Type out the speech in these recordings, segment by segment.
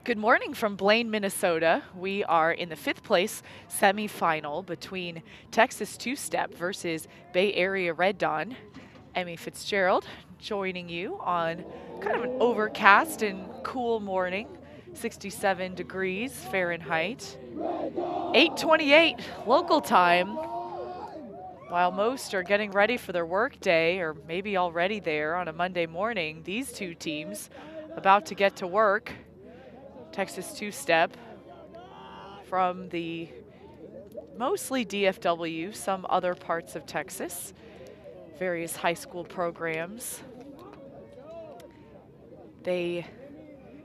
Good morning from Blaine, Minnesota. We are in the 5th place semifinal between Texas Two-Step versus Bay Area Red Dawn. Emmy Fitzgerald joining you on kind of an overcast and cool morning, 67 degrees Fahrenheit. 8:28 local time. While most are getting ready for their work day, or maybe already there on a Monday morning, these two teams about to get to work. Texas Two-Step from the mostly DFW, some other parts of Texas, various high school programs. They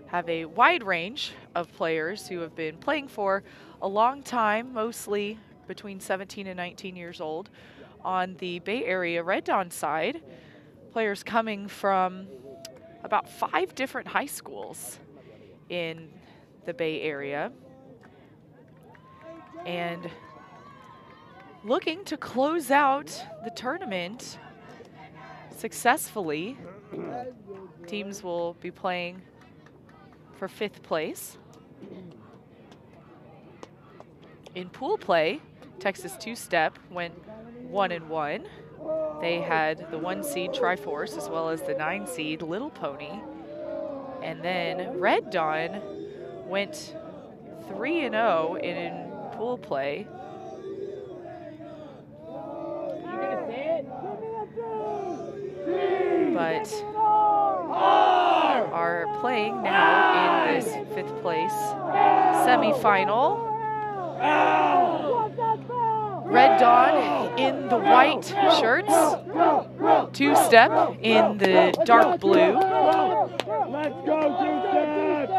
have a wide range of players who have been playing for a long time, mostly between 17 and 19 years old. On the Bay Area Red Dawn side, players coming from about 5 different high schools in the Bay Area and looking to close out the tournament successfully. Teams will be playing for 5th place. In pool play, Texas Two-Step went 1-1. They had the 1 seed Triforce as well as the 9 seed Little Pony. And then Red Dawn went 3-0 in pool play. But are playing now in this 5th place semifinal. Red Dawn in the white shirts, Two-Step in the dark blue. Let's go, Two-Step!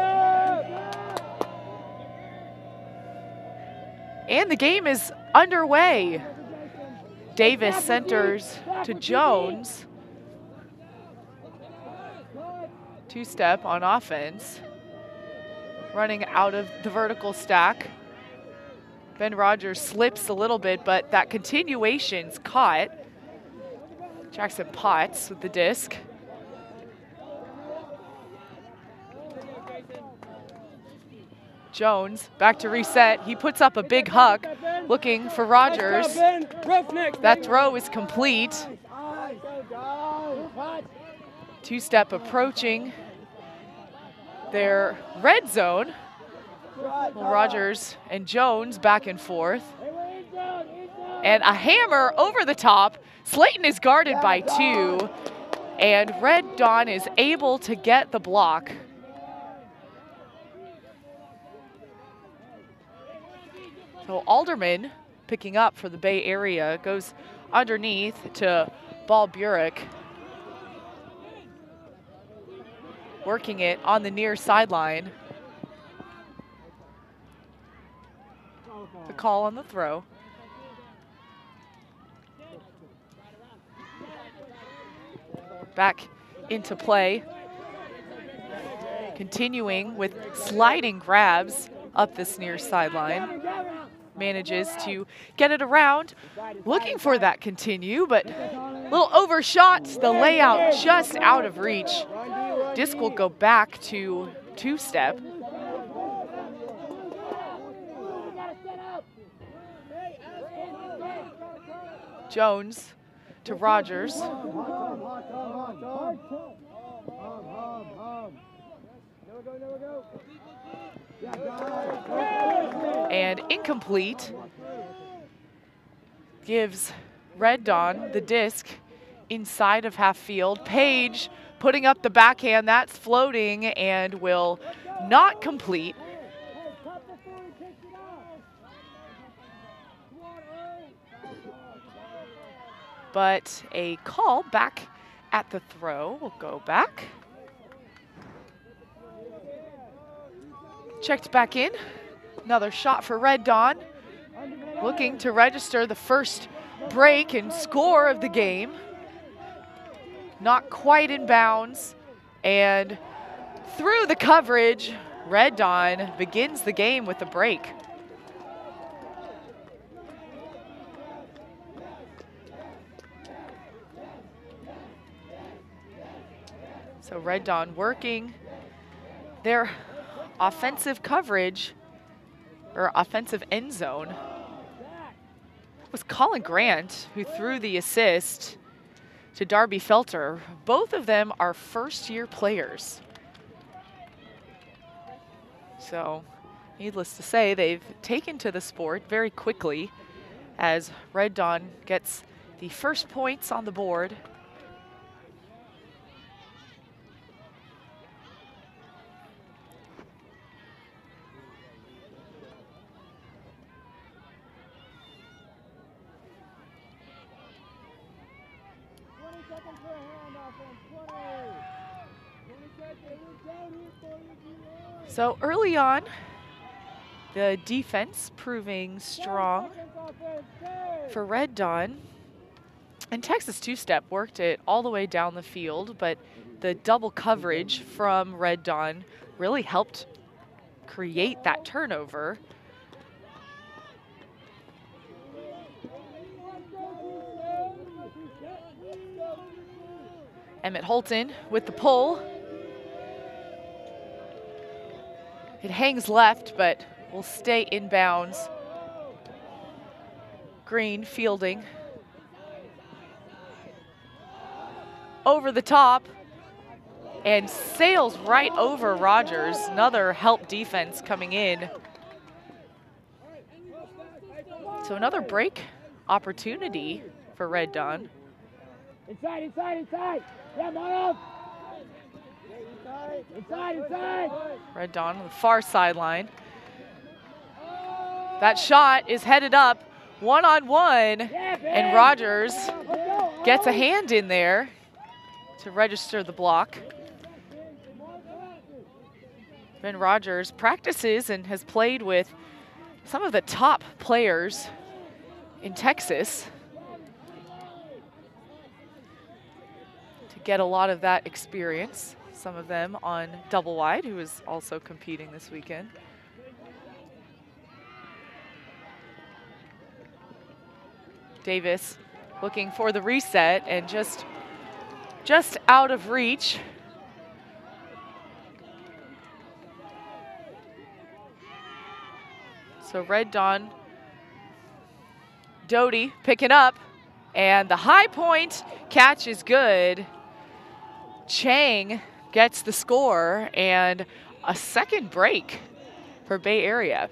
And the game is underway. Davis centers to Jones. Two-Step on offense, running out of the vertical stack. Ben Rogers slips a little bit, but that continuation's caught. Jackson Potts with the disc. Jones back to reset. He puts up a big huck, looking for Rogers. That throw is complete. Two-Step approaching their red zone. Rogers and Jones back and forth. And a hammer over the top. Slayton is guarded by 2. And Red Dawn is able to get the block. So Alderman picking up for the Bay Area, goes underneath to Ball Burek. Working it on the near sideline. The call on the throw. Back into play. Continuing with sliding grabs up this near sideline. Manages to get it around. Looking for that continue, but a little overshot. The layout just out of reach. Disc will go back to Two-Step. Jones to Rogers. And incomplete. Gives Red Dawn the disc inside of half field. Page putting up the backhand, that's floating and will not complete. But a call back at the throw. We'll go back. Checked back in. Another shot for Red Dawn. Looking to register the first break and score of the game. Not quite in bounds. And through the coverage, Red Dawn begins the game with a break. So Red Dawn working their offensive coverage or offensive end zone was Colin Grant, who threw the assist to Darby Felter. Both of them are first-year players. So, needless to say, they've taken to the sport very quickly as Red Dawn gets the first points on the board. So early on, the defense proving strong for Red Dawn. And Texas two-step worked it all the way down the field, but the double coverage from Red Dawn really helped create that turnover. Emmett Holton with the pull. It hangs left, but will stay inbounds. Green fielding. Over the top and sails right over Rogers. Another help defense coming in. So another break opportunity for Red Dawn. Inside, inside, inside. Yeah, Mono. Inside, inside. Red Dawn on the far sideline. That shot is headed up one-on-one, and Rogers gets a hand in there to register the block. Ben Rogers practices and has played with some of the top players in Texas to get a lot of that experience. Some of them on double wide, who is also competing this weekend. Davis looking for the reset and just out of reach. So Red Dawn, Doty picking up, and the high point catch is good. Chang gets the score and a second break for Bay Area.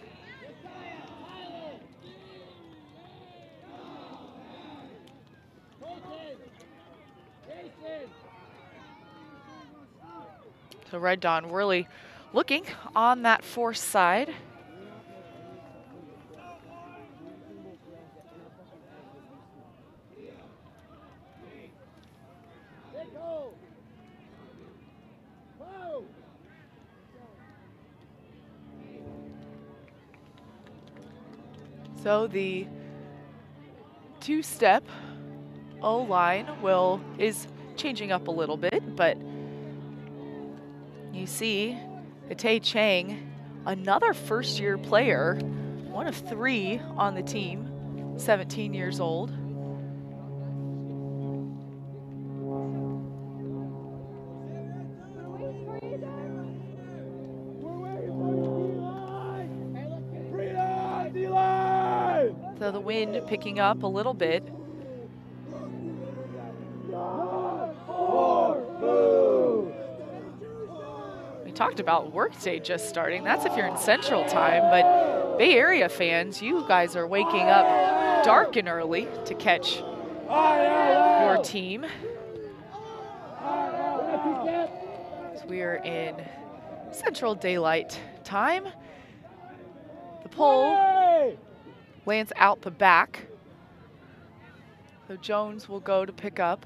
So Red Dawn really looking on that force side. So the two-step O-line is changing up a little bit, but you see Ate Chang, another first-year player, one of 3 on the team, 17 years old. So the wind picking up a little bit. We talked about workday just starting. That's if you're in Central Time, but Bay Area fans, you guys are waking up dark and early to catch your team. So we are in Central Daylight Time. The pole lands out the back. So Jones will go to pick up.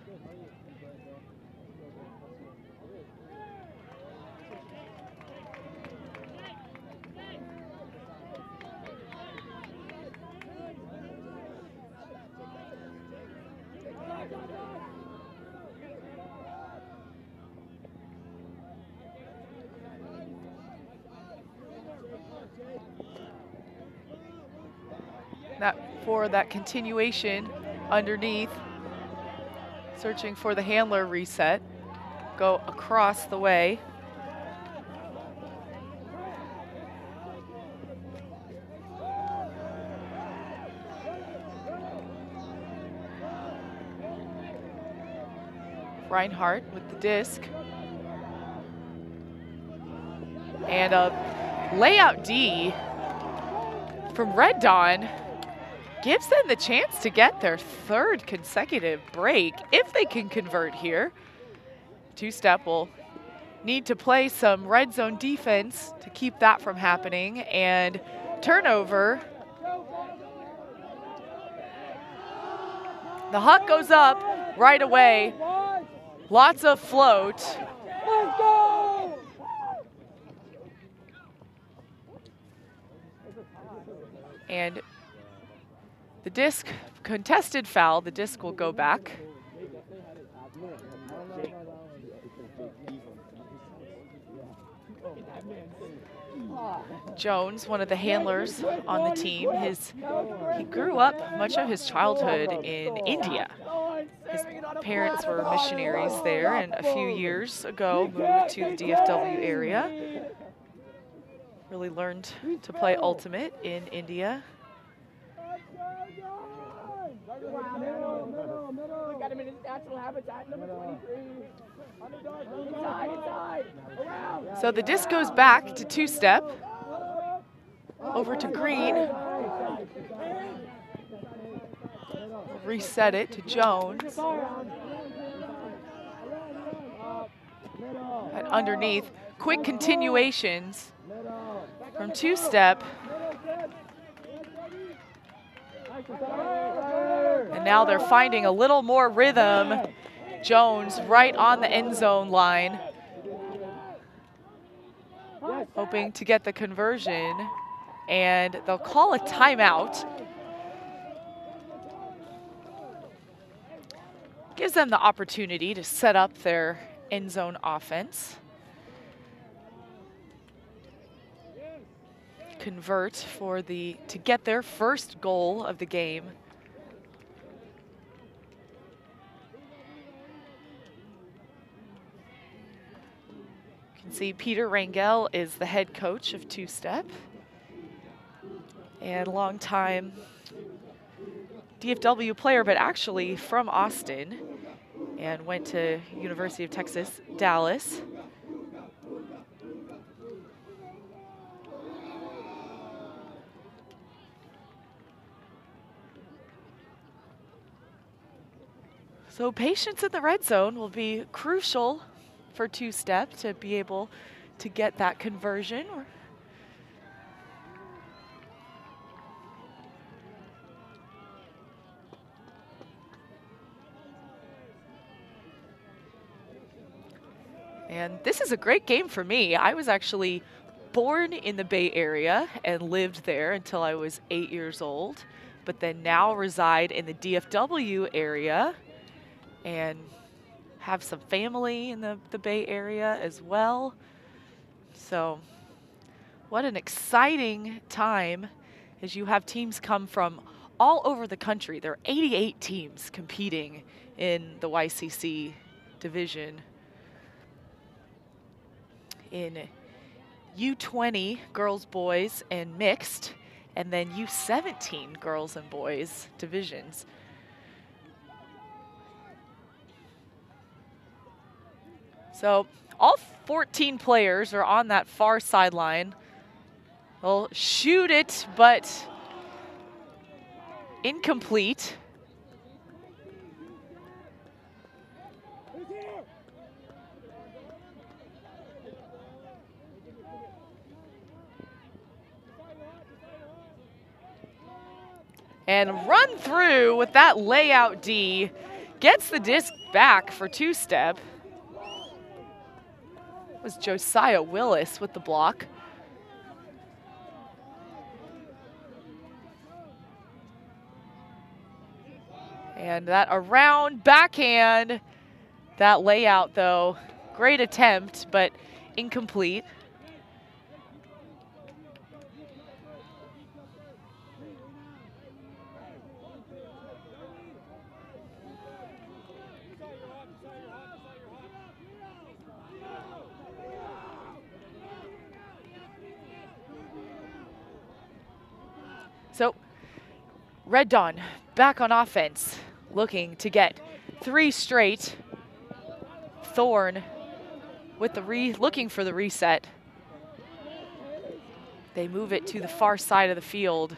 For that continuation underneath, searching for the handler reset, go across the way. Reinhardt with the disc. And a layout D from Red Dawn gives them the chance to get their third consecutive break if they can convert here. Two-step will need to play some red zone defense to keep that from happening. And turnover. The huck goes up right away. Lots of float. Let's go! And the disc, contested foul, the disc will go back. Jones, one of the handlers on the team, he grew up much of his childhood in India. His parents were missionaries there, and a few years ago moved to the DFW area. Really learned to play Ultimate in India. Got him in his natural habitat, number 23. Inside. Around. So the disc goes back to two-step. Over to Green. Reset it to Jones. And underneath, quick continuations from two-step. And now they're finding a little more rhythm. Jones right on the end zone line. Hoping to get the conversion. And they'll call a timeout. Gives them the opportunity to set up their end zone offense. Convert to get their first goal of the game. You can see Peter Rangel is the head coach of two-step. And longtime DFW player, but actually from Austin, and went to University of Texas, Dallas. So patience in the red zone will be crucial for two-step to be able to get that conversion. And this is a great game for me. I was actually born in the Bay Area and lived there until I was 8 years old, but then now reside in the DFW area and have some family in the Bay Area as well. So what an exciting time as you have teams come from all over the country. There are 88 teams competing in the YCC division. In U20 girls, boys, and mixed, and then U17 girls and boys divisions. So all 14 players are on that far sideline. They'll shoot it, but incomplete. And run through with that layout D. Gets the disc back for two-step. It was Josiah Willis with the block. And that around backhand. That layout, though, great attempt, but incomplete. So, Red Dawn back on offense, looking to get 3 straight. Thorn with the looking for the reset. They move it to the far side of the field.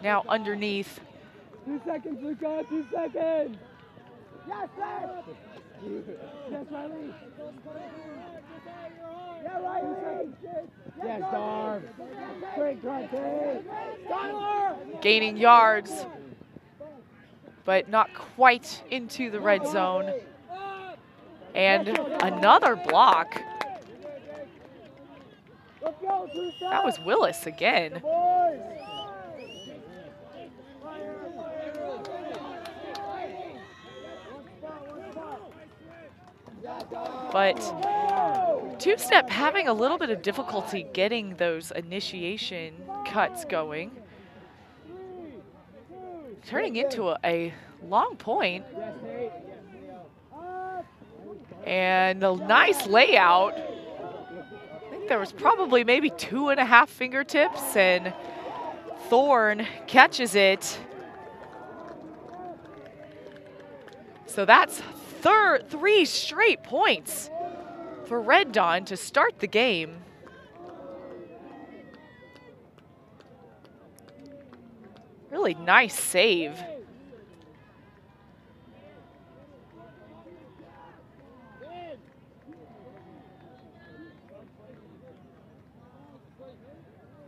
Now underneath. 2 seconds, Luca, 2 seconds. Yes, sir. Yes, Riley. Yeah, Riley. Yes, Darv. Great country. Tyler. Gaining yards, but not quite into the red zone. And another block. That was Willis again. But two-step having a little bit of difficulty getting those initiation cuts going. Turning into a long point. And a nice layout. I think there was probably maybe 2.5 fingertips, and Thorn catches it. So that's 3 straight points for Red Dawn to start the game. Really nice save.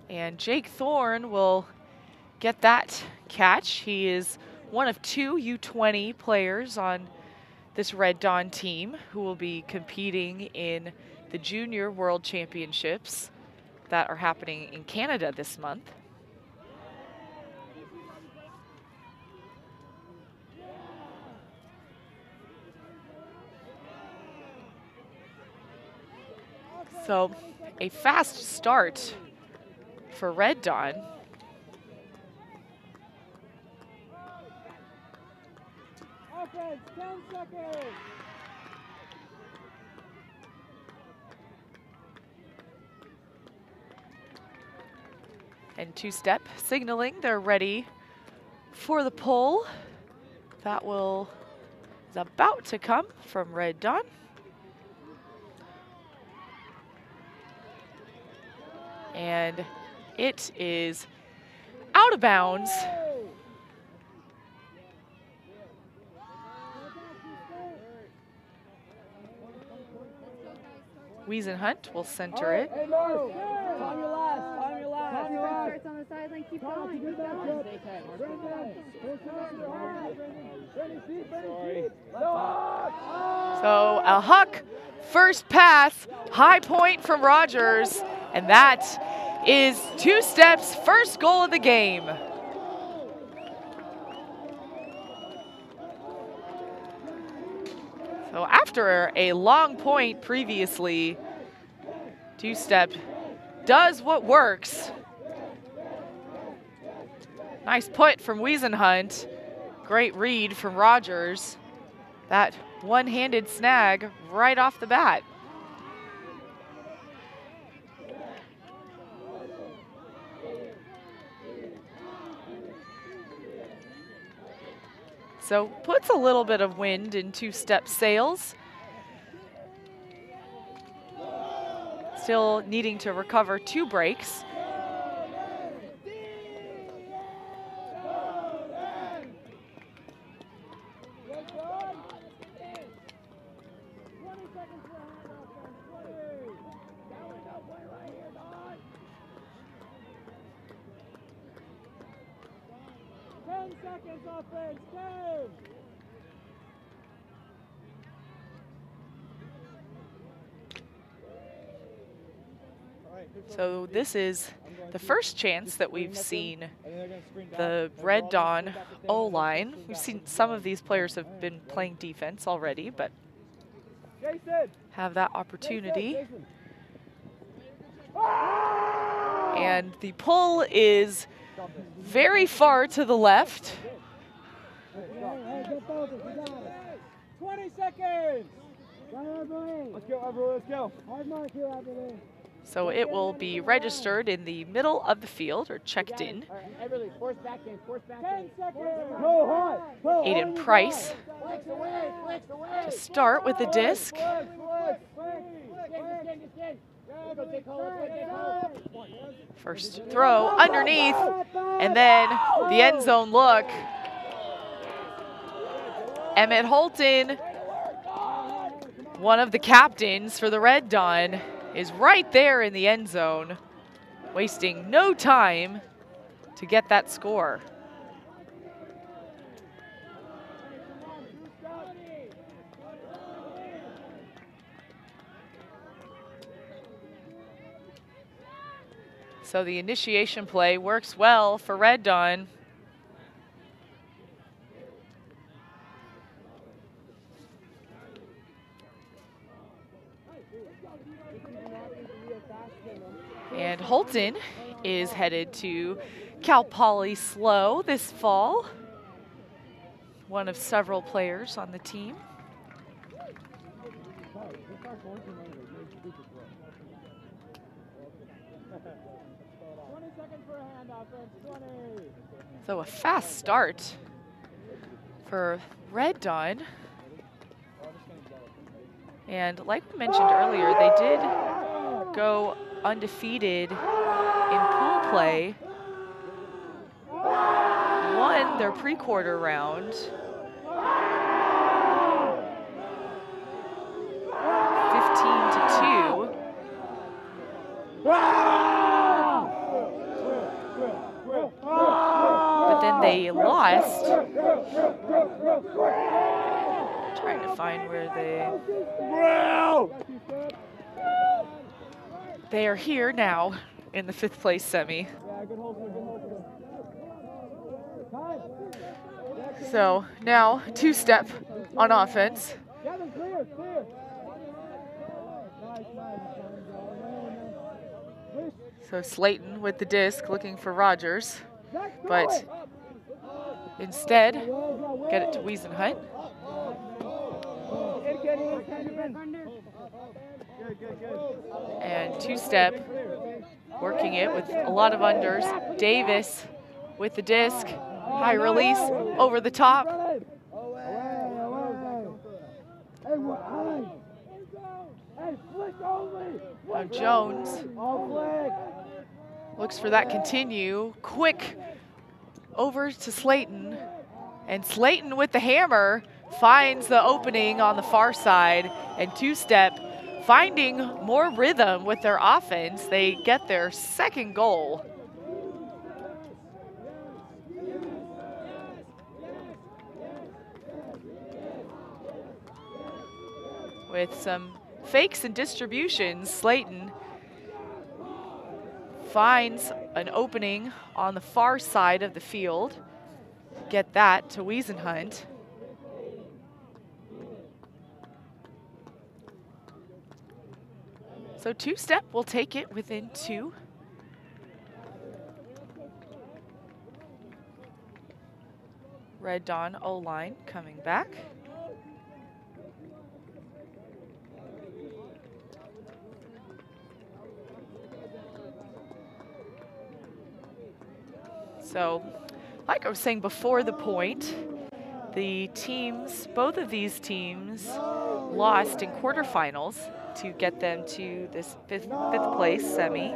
And Jake Thorn will get that catch. He is one of 2 U20 players on this Red Dawn team who will be competing in the Junior World Championships that are happening in Canada this month. So a fast start for Red Dawn. Offense, 10 seconds. And two-step signaling they're ready for the pull. That is about to come from Red Dawn. And it is out of bounds. Wiesenhunt will center it. Hey, Mark. Time your last. Time your last. Time your last. Starts on the sideline. Keep going. Keep going. So a Huck first pass, high point from Rogers, and that is two-step's first goal of the game. So after a long point previously, two-step does what works. Nice put from Wiesenhunt. Great read from Rogers. That one-handed snag right off the bat. So puts a little bit of wind in two-step sails. Still needing to recover 2 breaks. So this is the first chance that we've seen the Red Dawn O-line. We've seen some of these players have been playing defense already, but have that opportunity. And the pull is very far to the left. 20 seconds. Let's go, Everly, let's go. Hard mark here, Everly. So it will be registered in the middle of the field, or checked in. Everly, force back in, force back in. Aiden Price to start with the disc. First throw underneath, and then the end zone look. Emmett Holton, one of the captains for the Red Dawn, is right there in the end zone, wasting no time to get that score. So the initiation play works well for Red Dawn. And Holton is headed to Cal Poly SLO this fall, one of several players on the team. So a fast start for Red Dawn. And like we mentioned earlier, they did go undefeated in pool play. Won their pre-quarter round. 15-2. But then they lost. Trying to find where they are here now in the 5th place semi. So now two-step on offense. So Slayton with the disc looking for Rogers, but instead get it to Wiesenhunt. And two-step, working it with a lot of unders. Davis with the disc, high release, over the top. Now Jones looks for that continue. Quick over to Slayton. And Slayton with the hammer finds the opening on the far side. And two-step finding more rhythm with their offense. They get their second goal. With some fakes and distributions, Slayton finds an opening on the far side of the field. Get that to Wiesenhunt. So two-step will take it within 2. Red Dawn O-line coming back. So, like I was saying before the point, the teams, both of these teams, lost in quarterfinals to get them to this fifth place semi.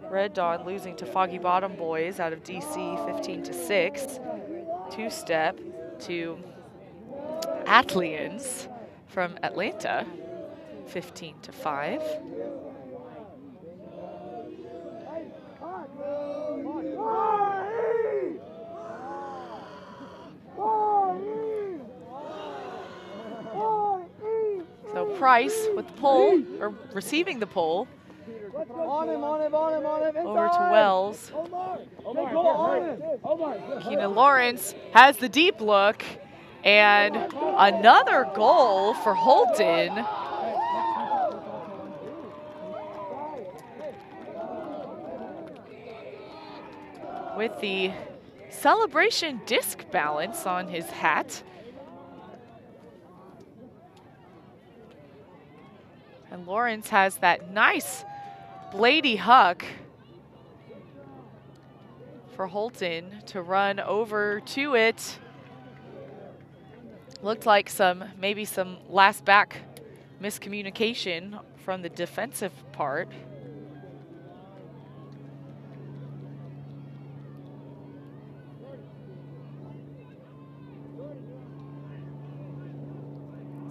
Red Dawn losing to Foggy Bottom Boys out of DC 15-6. Two-step to Atleans from Atlanta 15-5. So Price with the pull, or receiving the pull. Over to Wells. Keenan Lawrence has the deep look, and another goal for Holton. With the celebration disc balance on his hat. And Lawrence has that nice Blady Huck for Holton to run over to it. Looked like maybe some last back miscommunication from the defensive part.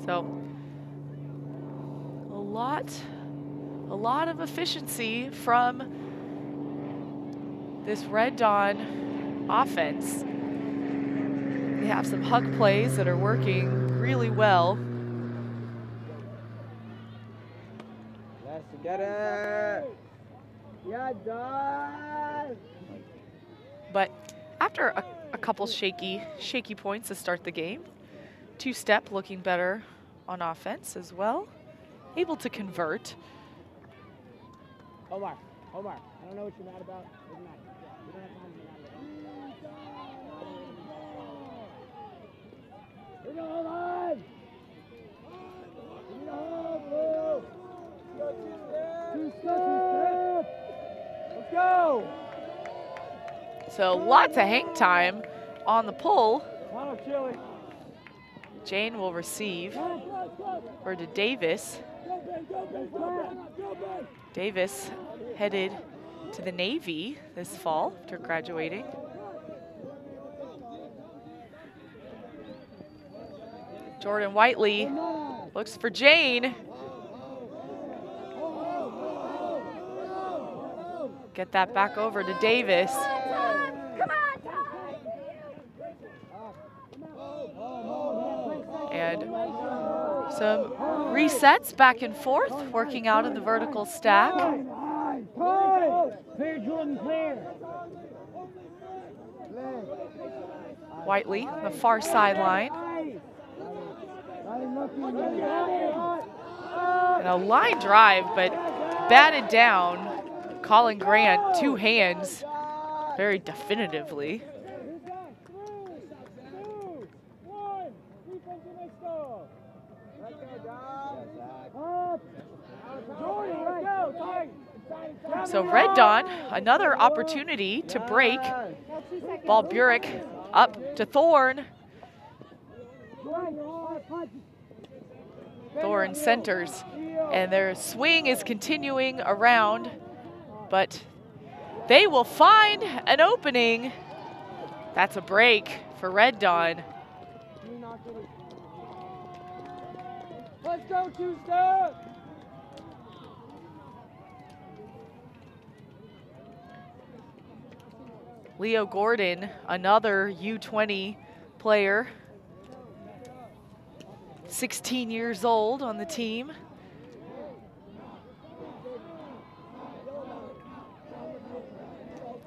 So a lot of efficiency from this Red Dawn offense. They have some hug plays that are working really well. Let's get it. Yeah, done. But after a couple shaky points to start the game, two-step looking better on offense as well. Able to convert. Omar, I don't know what you're mad about. Doesn't matter. We don't have time to be mad about it. Here we go, hold on. Here we go, Blue. Two-step. Let's go. So lots of hang time on the pull. Wow, Chili. Jane will receive over to Davis. Davis headed to the Navy this fall after graduating. Jordan Whiteley looks for Jane. Get that back over to Davis. And some resets back and forth, working out of the vertical stack. Clear, Jordan, clear. Whiteley on the far sideline. And a line drive, but batted down. Colin Grant, two hands, very definitively. So Red Dawn, another opportunity to break. Ball Burek up to Thorne. Thorne centers, and their swing is continuing around, but they will find an opening. That's a break for Red Dawn. Let's go, two-step. Leo Gordon, another U20 player, 16 years old on the team.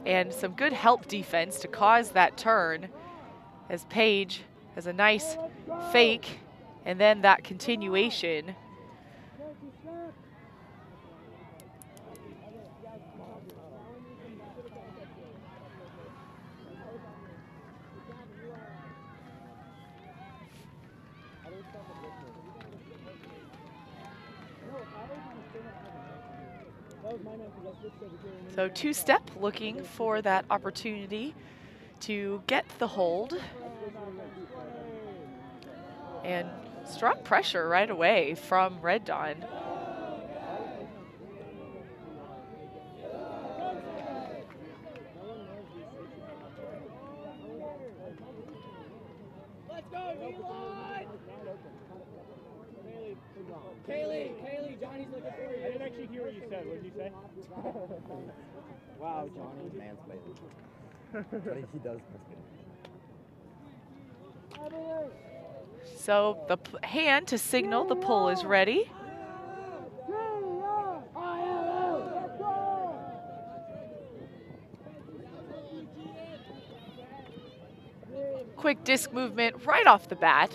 And some good help defense to cause that turn, as Page has a nice fake and then that continuation. So two-step looking for that opportunity to get the hold. And strong pressure right away from Red Dawn. Let's go, D-line! Kaylee, Johnny's looking for you. I didn't actually hear what you said. What did you say? Wow, Johnny. Mansplaining. But he does mansplaining. So the hand to signal the pull is ready. Quick disc movement right off the bat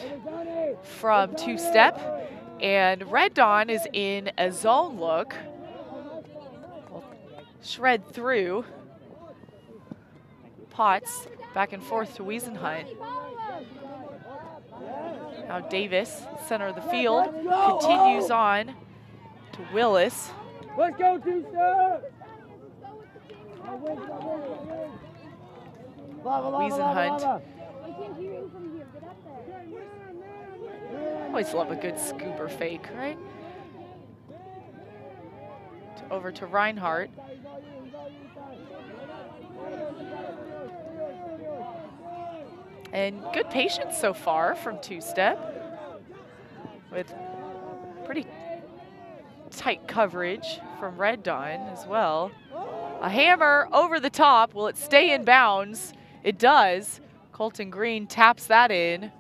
from two-step. And Red Dawn is in a zone look. Shred through. Potts back and forth to Wiesenhunt. Now Davis, center of the field, continues on to Willis. Let's go, two-step! Wiesenhunt. I can't hear you from here. Get up there. Always love a good scooper fake, right? Over to Reinhardt. And good patience so far from two-step, with pretty tight coverage from Red Dawn as well. A hammer over the top. Will it stay in bounds? It does. Colton Green taps that in.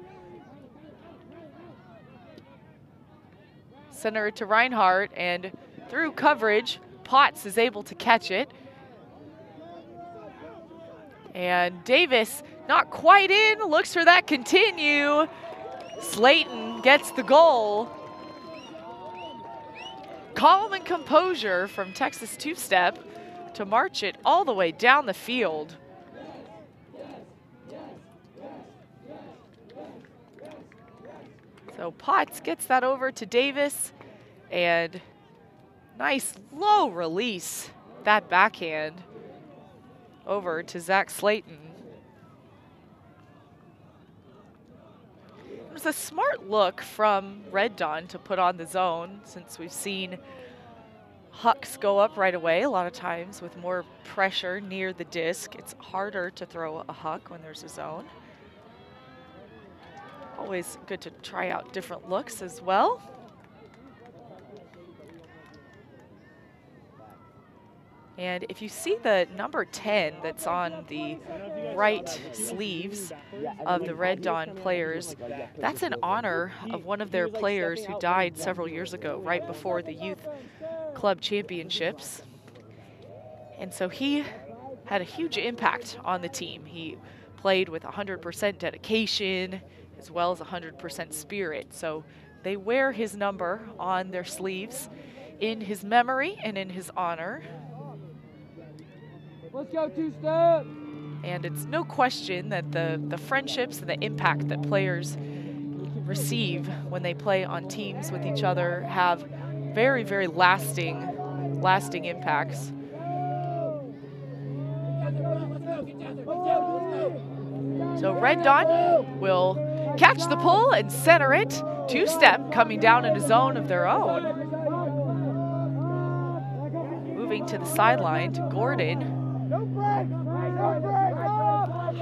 Center it to Reinhardt, and through coverage, Potts is able to catch it. And Davis not quite in, looks for that continue. Slayton gets the goal. Calm and composure from Texas two-step to march it all the way down the field. So Potts gets that over to Davis, and nice low release, that backhand over to Zach Slayton. It was a smart look from Red Dawn to put on the zone, since we've seen hucks go up right away. A lot of times with more pressure near the disc, it's harder to throw a huck when there's a zone. Always good to try out different looks as well. And if you see the number 10 that's on the right sleeves of the Red Dawn players, that's in honor of one of their players who died several years ago, right before the youth club championships. And so he had a huge impact on the team. He played with 100% dedication as well as 100% spirit. So they wear his number on their sleeves in his memory and in his honor. Let's go, two-step! And it's no question that the friendships and the impact that players receive when they play on teams with each other have very, very lasting impacts. So Red Dawn will catch the pull and center it. Two-step coming down in a zone of their own. Moving to the sideline to Gordon.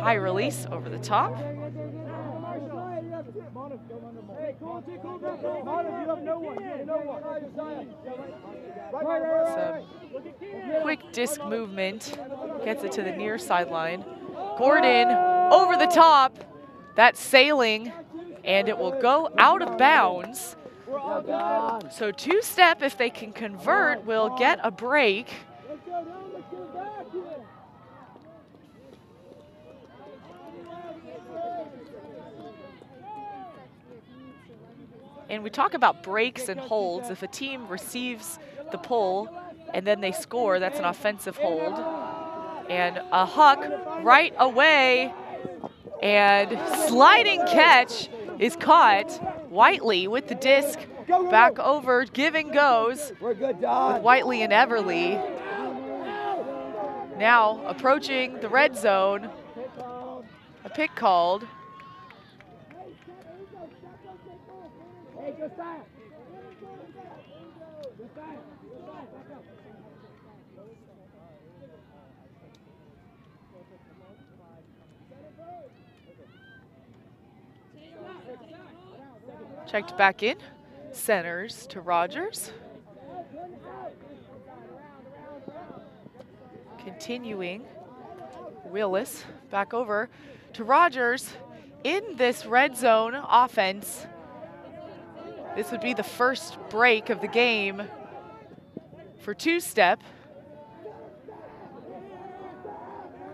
High release over the top. Some quick disc movement gets it to the near sideline. Gordon over the top. That's sailing, and it will go out of bounds. So two-step, if they can convert, will get a break. And we talk about breaks and holds. If a team receives the pull and then they score, that's an offensive hold. And a huck right away, and sliding catch is caught. Whiteley with the disc back over, giving goes with Whiteley and Everly. Now approaching the red zone, a pick called. Checked back in, centers to Rogers. Continuing, Willis back over to Rogers. In this red zone offense, this would be the first break of the game for two-step.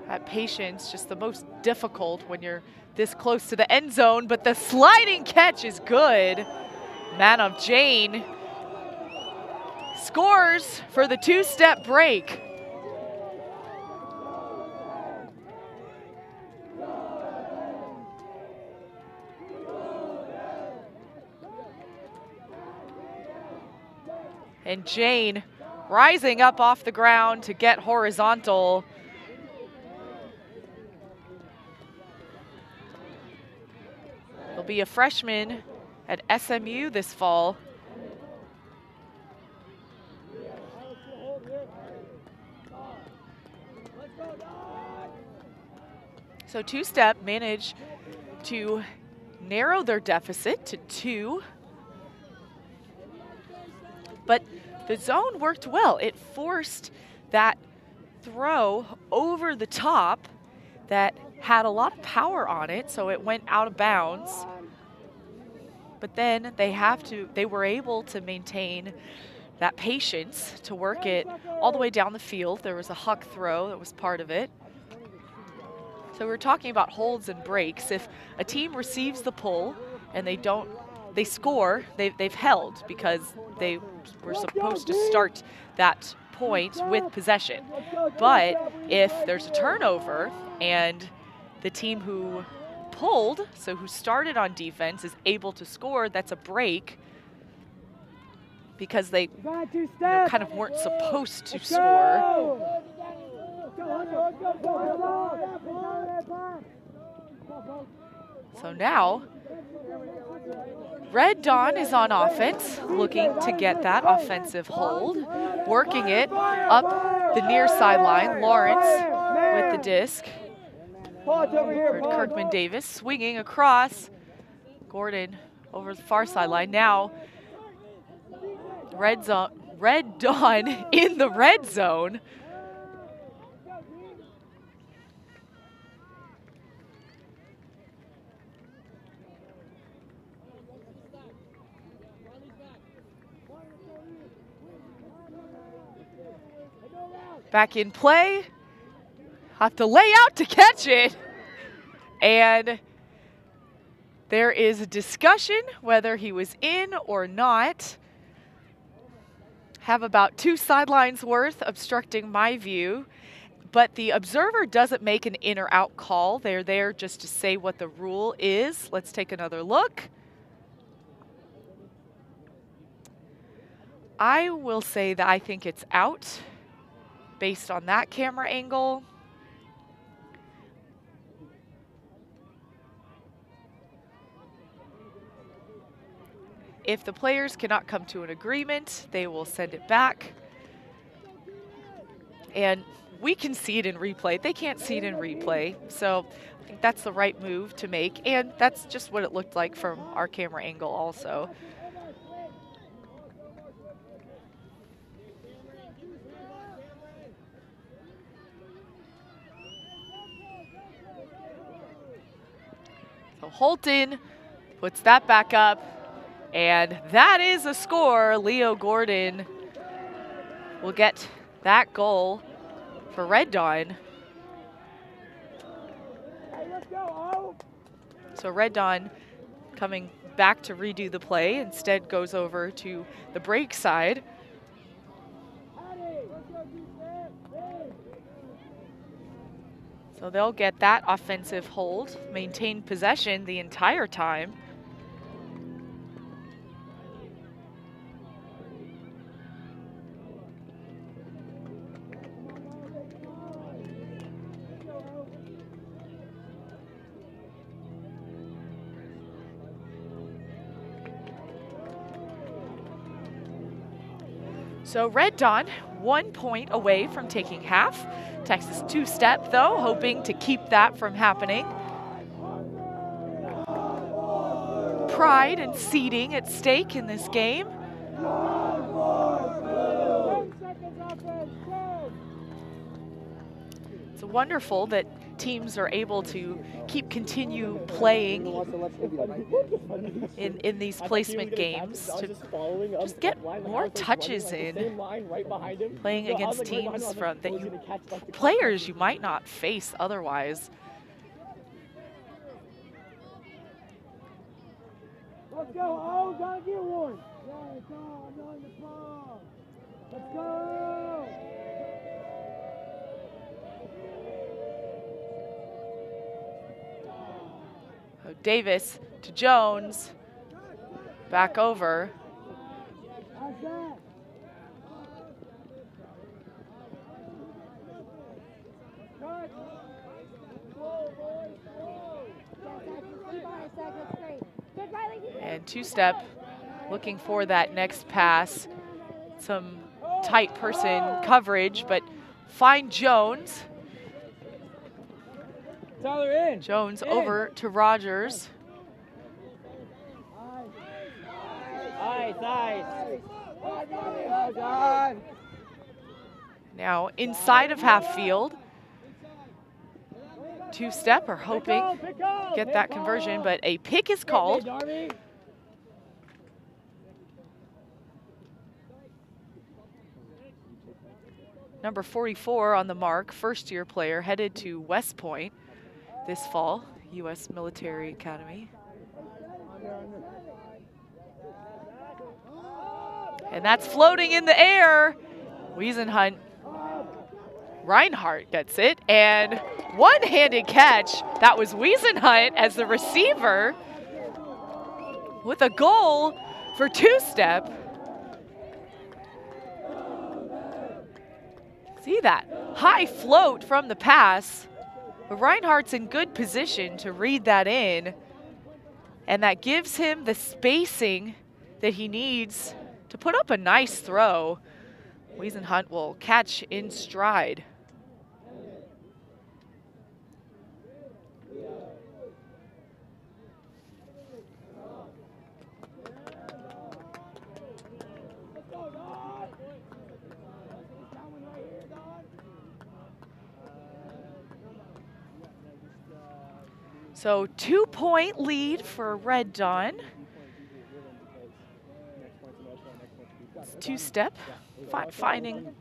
That patience, just the most difficult when you're this close to the end zone, but the sliding catch is good. Manov Jane scores for the two-step break. And Jane rising up off the ground to get horizontal. He'll be a freshman at SMU this fall. So two-step managed to narrow their deficit to 2. But the zone worked well. It forced that throw over the top that had a lot of power on it, so it went out of bounds. But then they were able to maintain that patience to work it all the way down the field. There was a huck throw that was part of it. So we're talking about holds and breaks. If a team receives the pull and they score, they've held because they were supposed to start that point with possession. But if there's a turnover and the team who pulled, so who started on defense, is able to score, that's a break because they kind of weren't supposed to score. So now, Red Dawn is on offense, looking to get that offensive hold, working it up the near sideline. Lawrence with the disc. Kirkman Davis swinging across. Gordon over the far sideline. Now, Red Dawn in the red zone. Back in play. Have to lay out to catch it. And there is a discussion whether he was in or not. Have about 2 sidelines worth obstructing my view. But the observer doesn't make an in or out call. They're there just to say what the rule is. Let's take another look. I will say that I think it's out based on that camera angle. If the players cannot come to an agreement, they will send it back. And we can see it in replay. They can't see it in replay. So I think that's the right move to make. And that's just what it looked like from our camera angle also. So Holton puts that back up. And that is a score. Leo Gordon will get that goal for Red Dawn. So Red Dawn coming back to redo the play, instead goes over to the break side. So they'll get that offensive hold, maintain possession the entire time. So Red Dawn 1 point away from taking half. Texas two-step though, hoping to keep that from happening. Pride and seeding at stake in this game. It's wonderful that teams are able to continue playing in these placement games to just get more touches in, playing against teams players you might not face otherwise. Let's go, oh, gotta get one. Yeah, it's on the ball. Let's go. Davis to Jones, back over. And two-step, looking for that next pass. Some tight person coverage, but find Jones. Tyler in. Jones over to Rogers. Nice, nice. Well done. Now inside of half field. Two-step are hoping to get that conversion, but a pick is called. Number 44 on the mark, first-year player, headed to West Point this fall, U.S. Military Academy. And that's floating in the air. Wiesenhunt, Reinhardt gets it, and one-handed catch. That was Wiesenhunt as the receiver with a goal for two-step. See that high float from the pass, but Reinhardt's in good position to read that in, and that gives him the spacing that he needs to put up a nice throw. Wiesenhunt will catch in stride. So 2-point lead for Red Dawn. Two-step, finding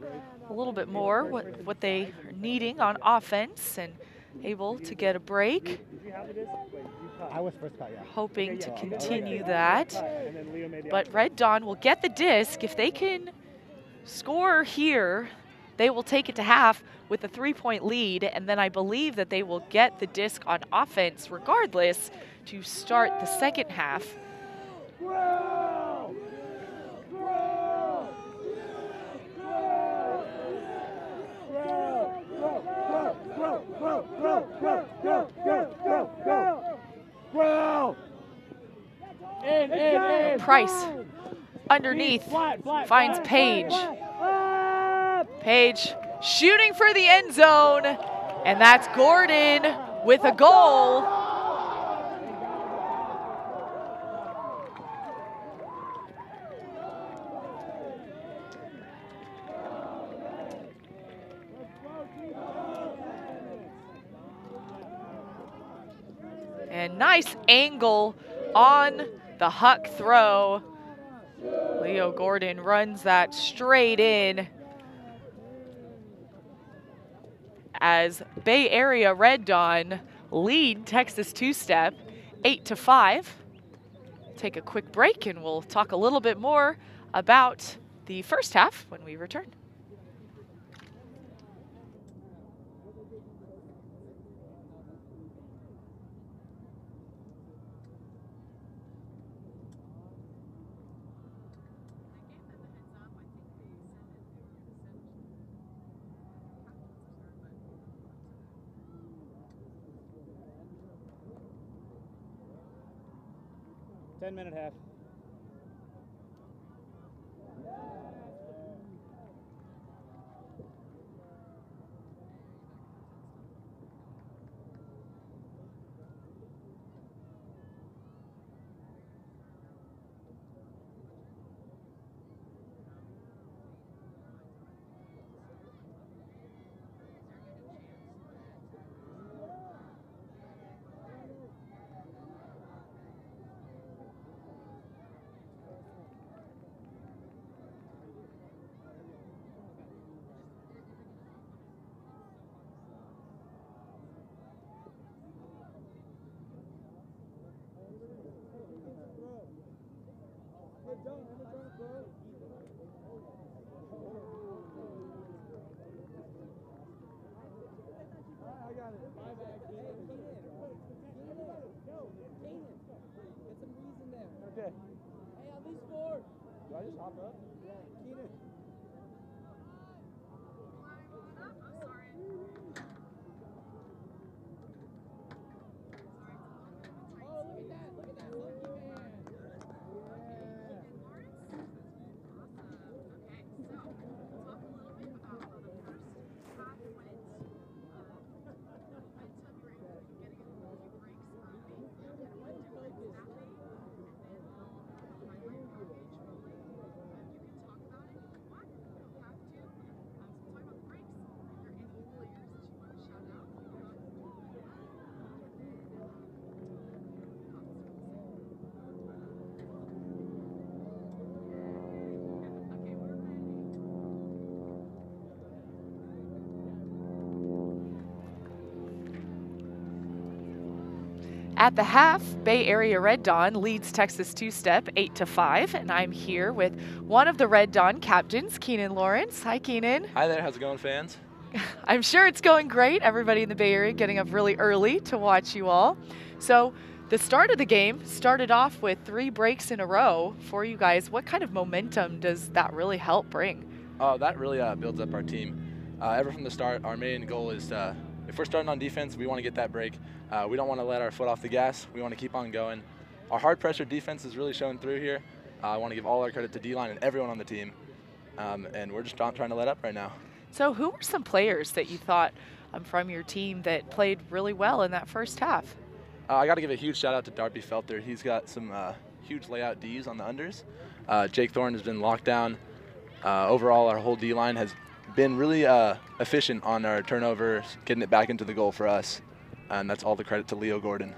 a little bit more what they are needing on offense and able to get a break. I was first caught, yeah. Hoping to continue that. But Red Dawn will get the disc. If they can score here, they will take it to half with a 3-point lead, and then I believe that they will get the disc on offense regardless to start the second half. Price underneath finds Page. Page shooting for the end zone, and that's Gordon with a goal. And nice angle on the Huck throw. Leo Gordon runs that straight in as Bay Area Red Dawn lead Texas two-step 8-5. Take a quick break and we'll talk a little bit more about the first half when we return. Ten-minute half. Okay. Hey, at least 4. Do I just hop up? Yeah, Keenan. At the half, Bay Area Red Dawn leads Texas two-step 8-5, and I'm here with one of the Red Dawn captains, Keenan Lawrence. Hi, Keenan. Hi there, how's it going, fans? I'm sure it's going great. Everybody in the Bay Area getting up really early to watch you all. So the start of the game started off with 3 breaks in a row for you guys. What kind of momentum does that really help bring? That really builds up our team. Ever from the start, our main goal is to, if we're starting on defense, we want to get that break. We don't want to let our foot off the gas. We want to keep on going. Our hard pressure defense is really showing through here. I want to give all our credit to D-line and everyone on the team. And we're just not trying to let up right now. So who were some players that you thought from your team that played really well in that first half? I got to give a huge shout out to Darby Felter. He's got some huge layout Ds on the unders. Jake Thorne has been locked down. Overall, our whole D-line has been really efficient on our turnovers, getting it back into the goal for us. And that's all the credit to Leo Gordon.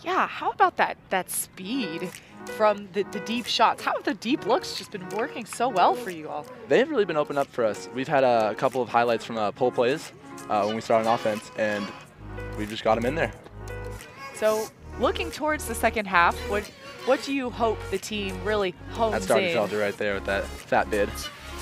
Yeah, how about that speed from the deep shots? How have the deep looks just been working so well for you all? They've really been open up for us. We've had a couple of highlights from pull plays when we started on offense, and we've just got them in there. So looking towards the second half, what do you hope the team really hones That's Darby in? Felter right there with that fat bid.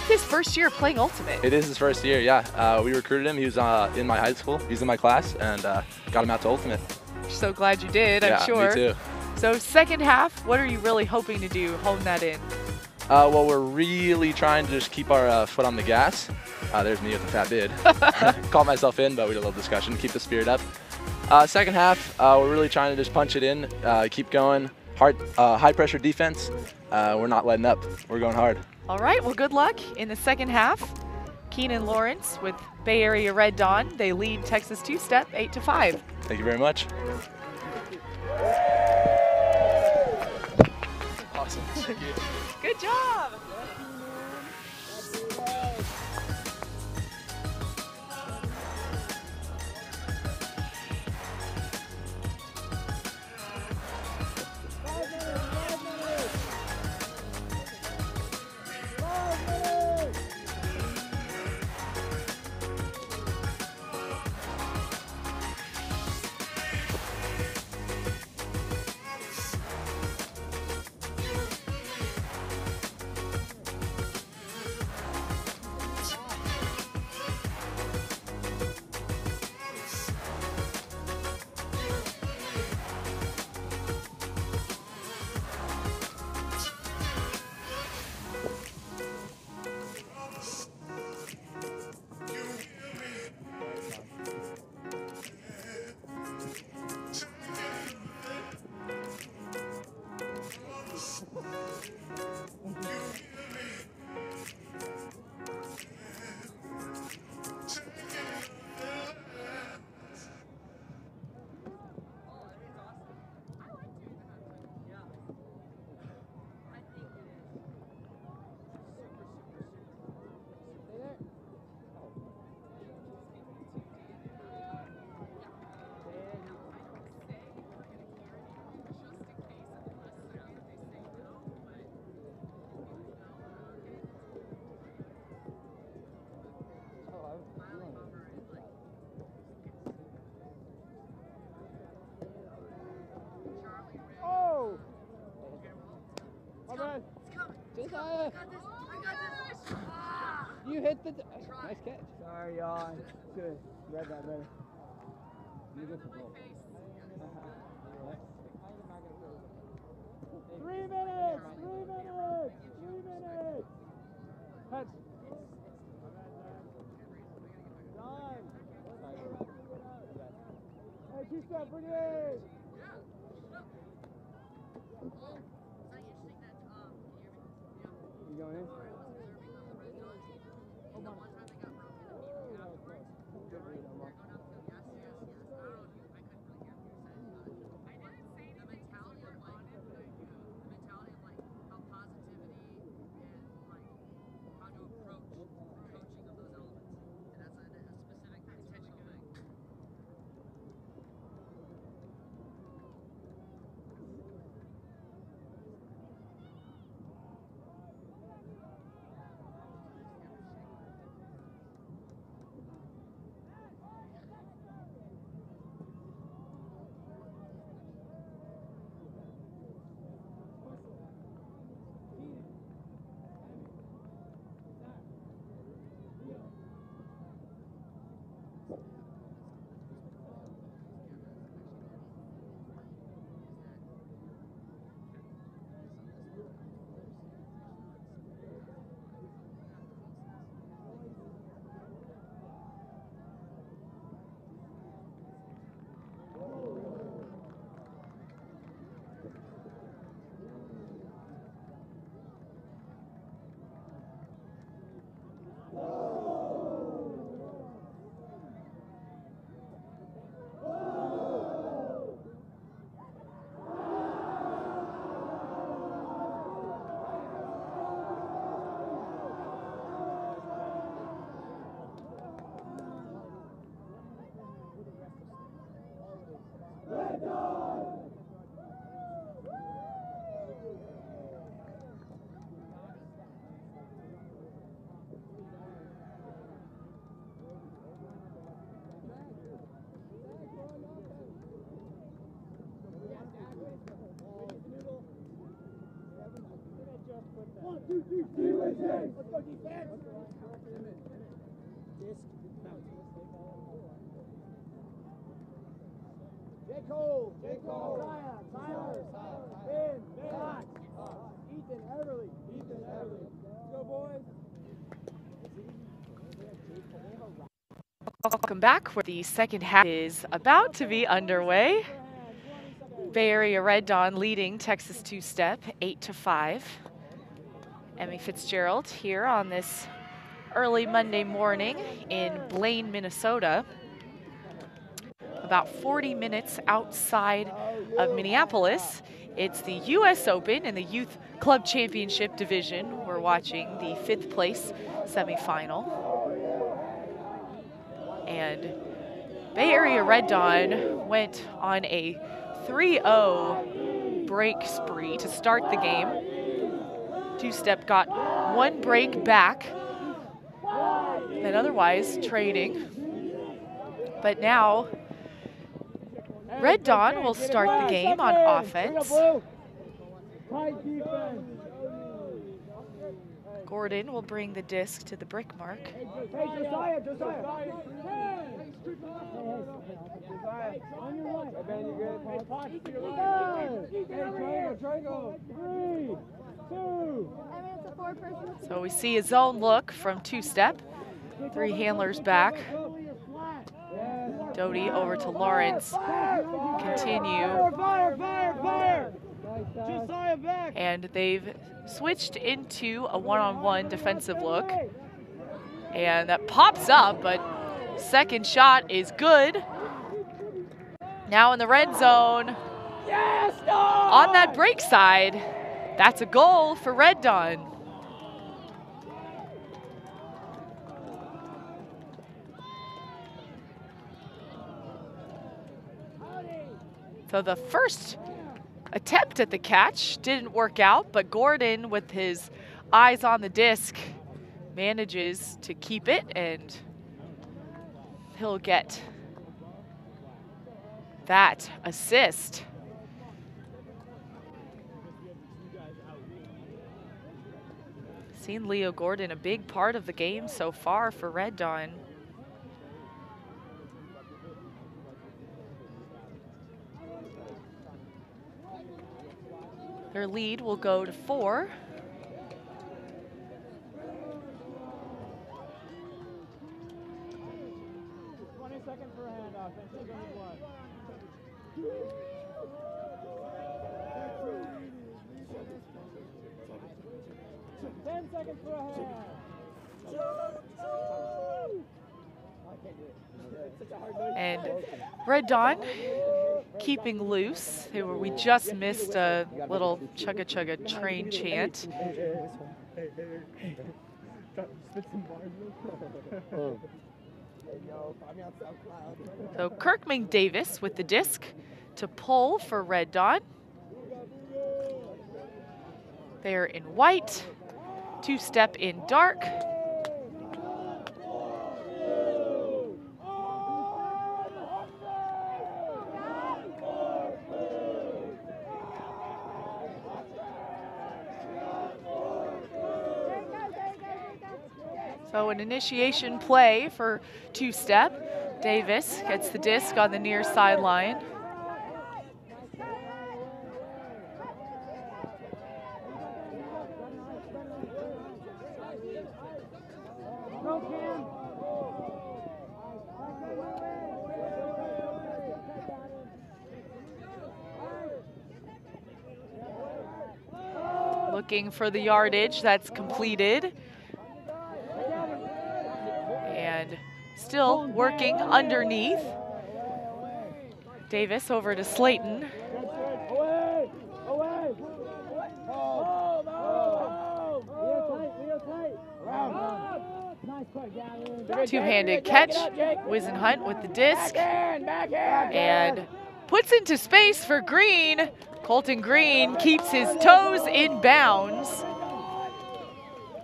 His first year playing Ultimate. It is his first year, yeah. We recruited him. He was in my high school. He's in my class, and got him out to Ultimate. So glad you did, Yeah, I'm sure. me too. So second half, what are you really hoping to do, hone that in? Well, we're really trying to just keep our foot on the gas. There's me with the fat bid. Caught myself in, but we had a little discussion. Keep the spirit up. Second half, we're really trying to just punch it in, keep going. High pressure defense. We're not letting up. We're going hard. All right, well, good luck in the second half. Keenan Lawrence with Bay Area Red Dawn. They lead Texas two-step 8-5. Thank you very much. Awesome. Thank you. Good job. You hit the... Nice catch. Sorry, y'all. Should have read that better. You get the goal. 3 minutes! 3 minutes! 3 minutes! Touch. Done. Hey, two-step, bring it in! You going in? J. Cole, Tyler, Ben, Ethan, Everly. Let's go, boys. Welcome back, where the second half is about to be underway. Bay Area Red Dawn leading Texas two-step 8-5. Emmy Fitzgerald here on this early Monday morning in Blaine, Minnesota. About 40 minutes outside of Minneapolis. It's the U.S. Open in the Youth Club Championship division. We're watching the 5th place semifinal. And Bay Area Red Dawn went on a 3-0 break spree to start the game. Two-step got one break back than otherwise trading. But now Red Dawn will start the game on offense. Gordon will bring the disc to the brick mark. So we see a zone look from two-step. 3 handlers back. Doty over to Lawrence. Continue. And they've switched into a one-on-one defensive look. And that pops up, but second shot is good. Now in the red zone. On that break side, that's a goal for Red Dawn. So the first attempt at the catch didn't work out, but Gordon, with his eyes on the disc, manages to keep it, and he'll get that assist. Seen Leo Gordon a big part of the game so far for Red Dawn. Their lead will go to 4. For a handoff, and she's on the block. 10 seconds for a hand. And Red Dawn keeping loose. We just missed a little chugga chugga train chant. So Kirkman Davis with the disc to pull for Red Dawn. They're in white, two-step in dark. So an initiation play for two-step. Davis gets the disc on the near sideline. Looking for the yardage, that's completed. And still working underneath. Davis over to Slayton. Two-handed catch. Wisenhunt with the disc. And puts into space for Green. Colton Green keeps his toes in bounds.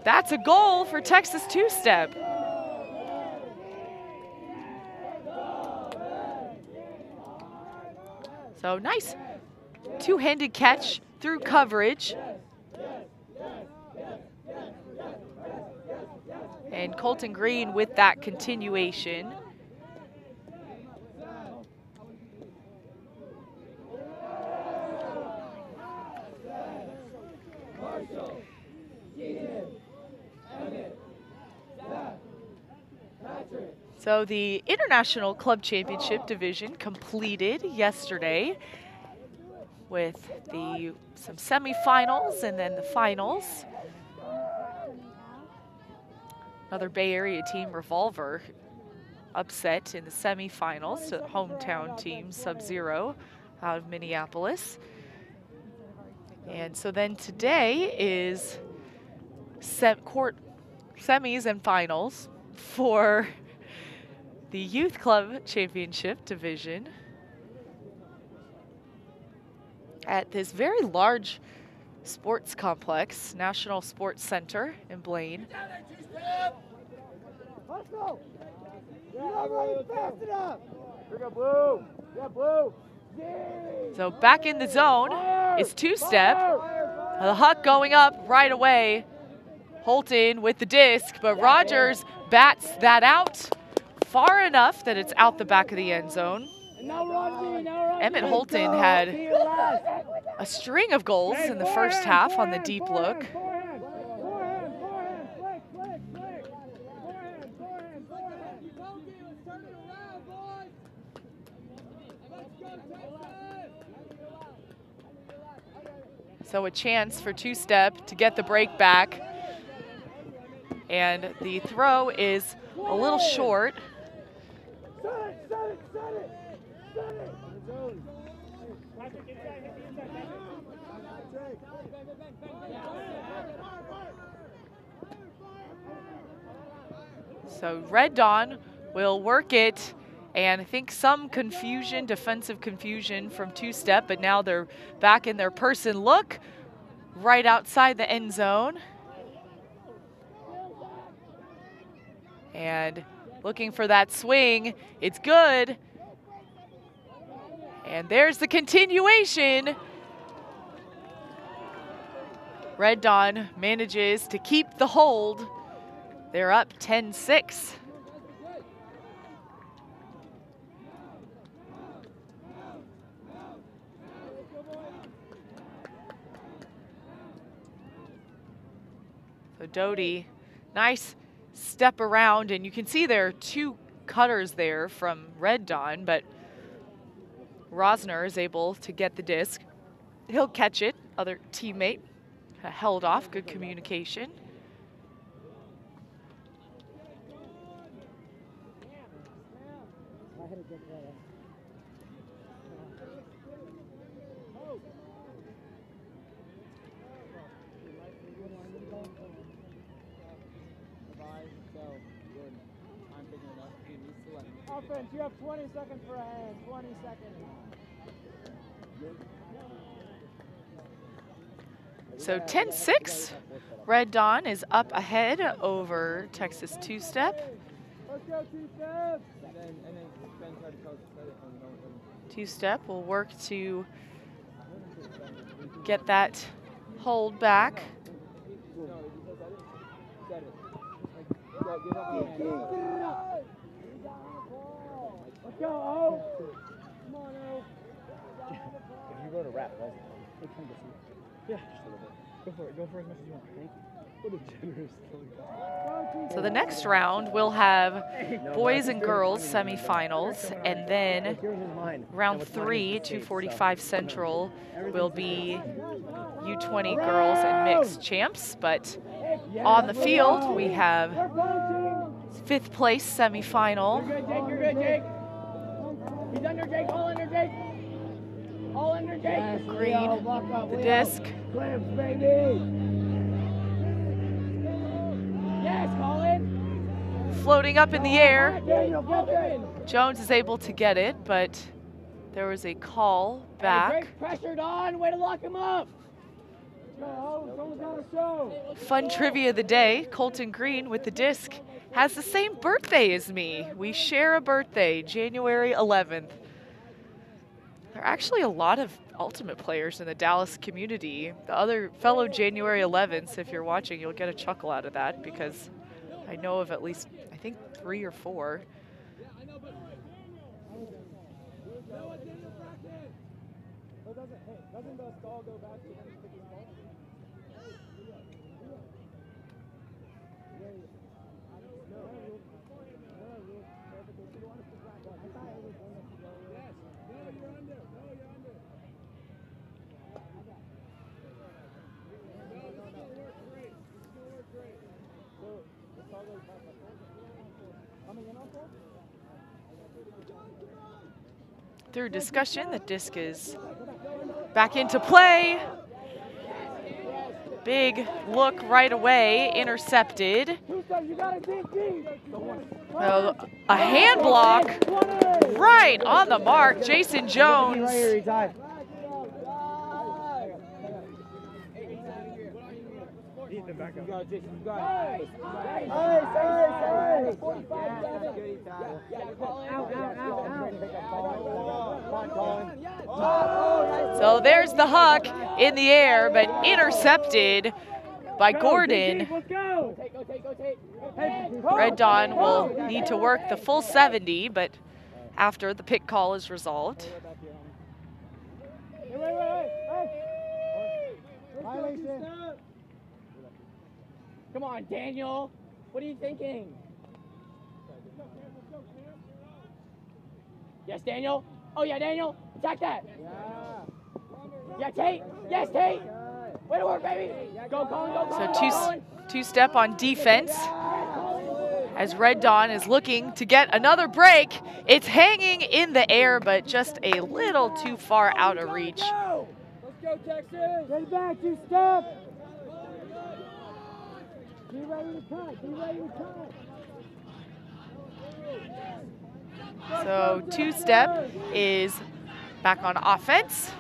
That's a goal for Texas two-step. So nice two-handed catch through coverage. And Colton Green with that continuation. So the International Club Championship division completed yesterday with some semifinals and then the finals. Another Bay Area team, Revolver, upset in the semifinals to hometown team Sub-Zero out of Minneapolis. And so then today is semis and finals for the Youth Club Championship division at this very large sports complex, National Sports Center in Blaine. Let's go! Fast enough! Bring up blue! Yeah, blue! So back in the zone is two-step. The Huck going up right away. Holton with the disc, but Rogers bats that out far enough that it's out the back of the end zone. Emmett Holton had a string of goals in the first half on the deep look. So a chance for two-step to get the break back. And the throw is a little short. So Red Dawn will work it, and I think some confusion, defensive confusion from two-step, but now they're back in their person look right outside the end zone. And looking for that swing, it's good. And there's the continuation. Red Dawn manages to keep the hold. They're up 10-6. So Doty, nice step around, and you can see there are two cutters there from Red Dawn, but Rosner is able to get the disc. He'll catch it. Other teammate held off, good communication. Offense, you have 20 seconds for a hand. 20 seconds. So 10-6, Red Dawn is up ahead over Texas two-step. Let's go two-step. Two-step will work to get that hold back. Let's go, O. Come on, O. If you wrote a rap, right? Yeah, just a little bit. Go for it. Go for as much as you want. Thank you. What a generous So the next round we'll have boys and girls semifinals, and then round 3, 245 Central, will be U20 girls and mixed champs. But on the field we have 5th place semifinal. You're good, Jake. He's under Jake, all under Jake. All under Jake. Green, the disc. Clamps, baby. Yes, Colin. Floating up in the air. Daniel, Jones is able to get it, but there was a call back. Hey, pressured on, way to lock him up. Fun trivia of the day, Colton Green with the disc has the same birthday as me. We share a birthday, January 11th. There are actually a lot of Ultimate players in the Dallas community. The other fellow January 11th, if you're watching, you'll get a chuckle out of that because I know of at least, I think, 3 or 4. Doesn't the stall go back to when he picked his ball? Through discussion, the disc is back into play. Big look right away, intercepted. So a hand block right on the mark. Jason Jones. So there's the huck in the air, but intercepted by Gordon. Red Dawn will need to work the full 70, but after the pick call is resolved. Come on, Daniel. What are you thinking? Yes, Daniel. Oh, yeah, Daniel. Attack that. Yeah, Tate. Yes, Tate. Way to work, baby. Go, Colin. Go, Colin. So two-step on defense as Red Dawn is looking to get another break. It's hanging in the air, but just a little too far out of reach. Let's go, Texas. Get back, two-step. Be ready to cut. Be ready to cut. So two-step is back on offense,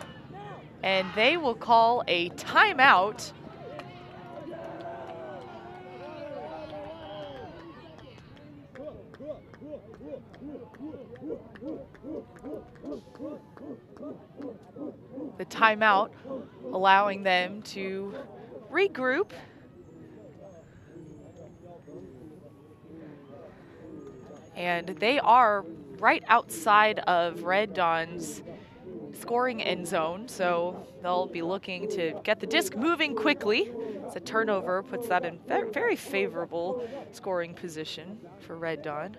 and they will call a timeout. The timeout allowing them to regroup. And they are right outside of Red Dawn's scoring end zone, so they'll be looking to get the disc moving quickly. It's a turnover, puts that in very favorable scoring position for Red Dawn.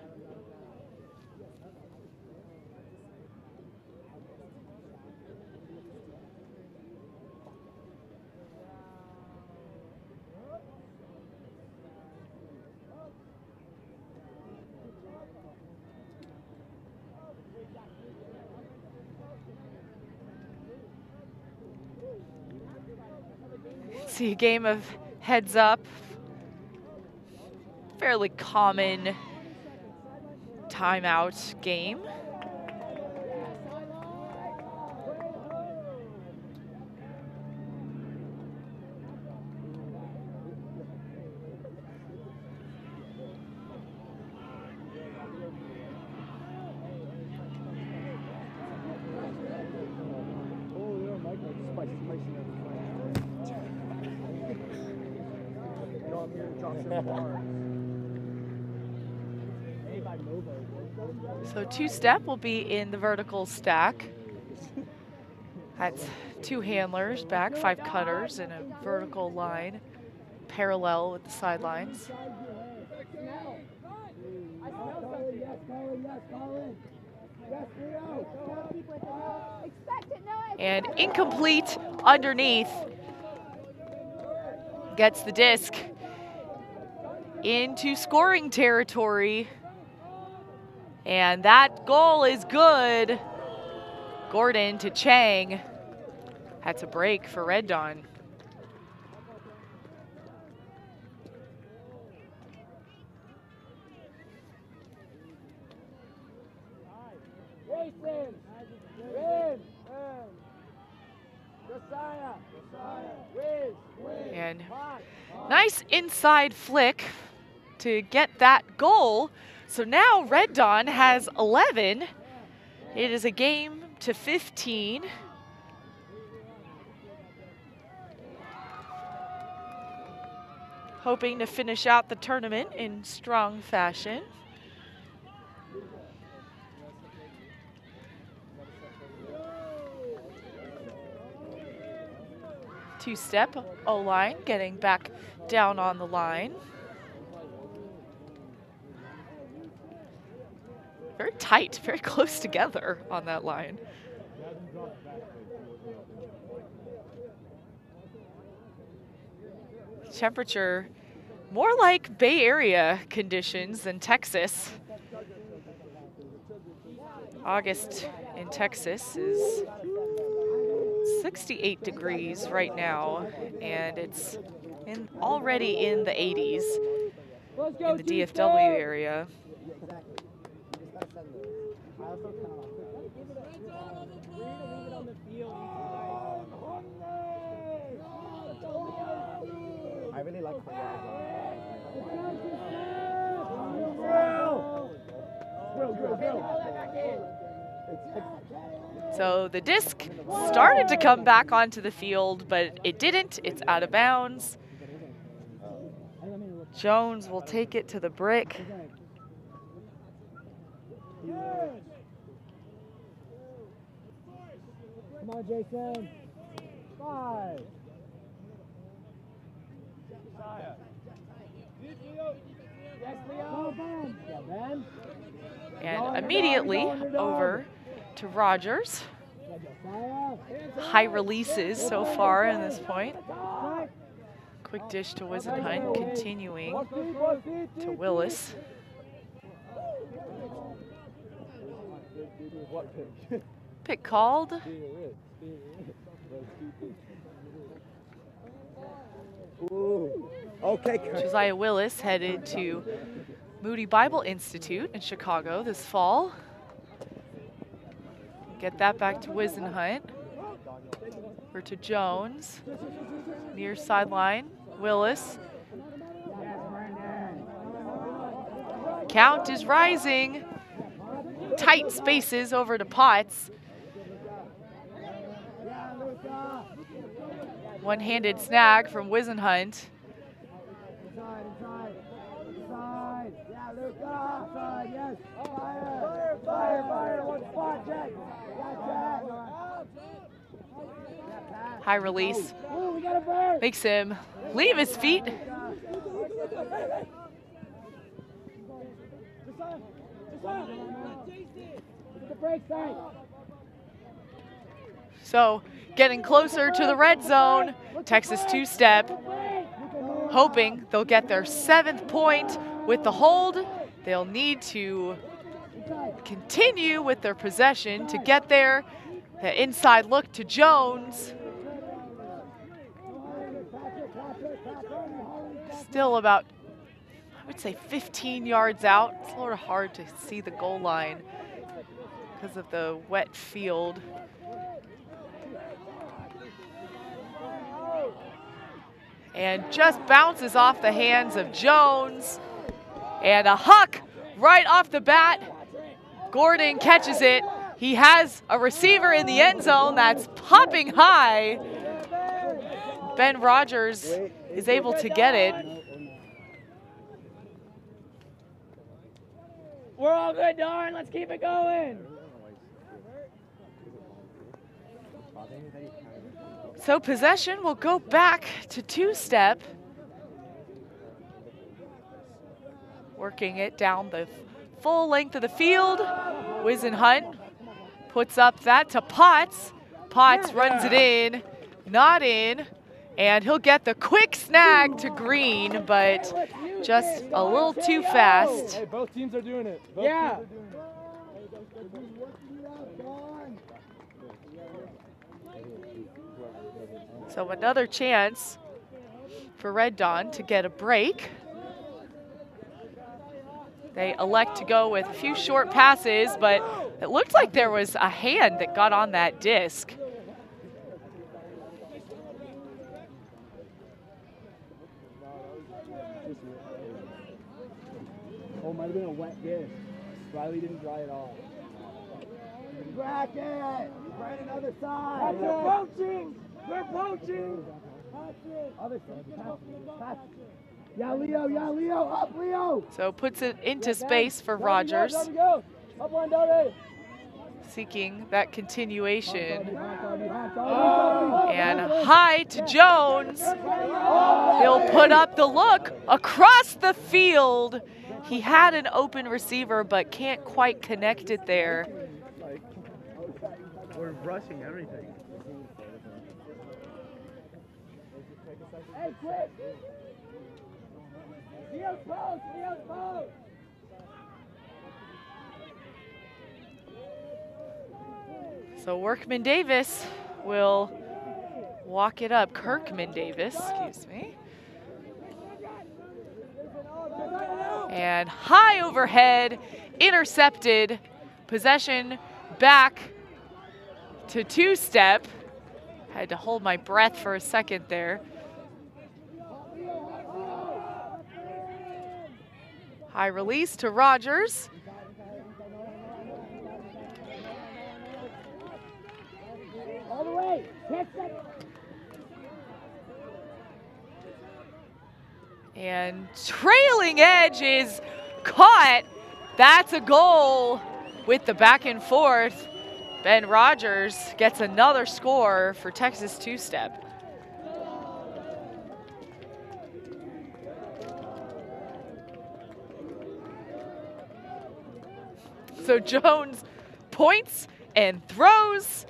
See a game of heads up, fairly common timeout game. So two-step will be in the vertical stack. That's 2 handlers back, 5 cutters in a vertical line, parallel with the sidelines. And incomplete underneath. Gets the disc into scoring territory. And that goal is good. Gordon to Chang. That's a break for Red Dawn. And nice inside flick to get that goal. So now Red Dawn has 11. It is a game to 15. hoping to finish out the tournament in strong fashion. Two-step O-line getting back down on the line. Very tight, very close together on that line. Temperature more like Bay Area conditions than Texas. August in Texas is 68 degrees right now, and it's already in the 80s in the DFW area. I really like the So the disc started to come back onto the field, but it didn't. It's out of bounds. Jones will take it to the brick. Come on, Jason. 5. And immediately over to Rogers. High releases so far in this point. Quick dish to Wisenhunt, continuing to Willis. Pick called. Ooh. Okay. Josiah Willis headed to Moody Bible Institute in Chicago this fall. Get that back to Wisenhunt. Over to Jones. Near sideline, Willis. Count is rising. Tight spaces over to Potts. One-handed snag from Wisenhunt. High release. Makes him leave his feet. So getting closer to the red zone. Texas two-step, hoping they'll get their 7th point with the hold. They'll need to continue with their possession to get there. The inside look to Jones. Still about, I would say, 15 yards out. It's a little hard to see the goal line because of the wet field. And just bounces off the hands of Jones. And a huck right off the bat. Gordon catches it. He has a receiver in the end zone that's popping high. Ben Rogers is able to get it. We're all good, darn. Let's keep it going. So possession will go back to two-step. Working it down the full length of the field. Wisenhunt puts up that to Potts. Potts runs it in, not in, and he'll get the quick snag to Green, but just a little too fast. Hey, both teams are doing it. Yeah. So another chance for Red Dawn to get a break. They elect to go with a few short passes, but it looked like there was a hand that got on that disc. Oh, might have been a wet disc. Riley didn't dry it off. Bracket! Right another side! They're poaching! They're poaching! Other side. Pass. Yeah, Leo, up, Leo. So puts it into space for Rogers, Down we go. Up one, Dodie. seeking that continuation. And And high to Jones. He'll put up the look across the field. He had an open receiver, but can't quite connect it there. We're rushing everything. Hey, quick. Leo's post, Leo's post. So Workman Davis will walk it up. Kirkman Davis, excuse me. And high overhead, intercepted, possession back to two-step. Had to hold my breath for a second there. High release to Rogers. All the way. Catch that. And trailing edge is caught. That's a goal with the back and forth. Ben Rogers gets another score for Texas two-step. So Jones points and throws,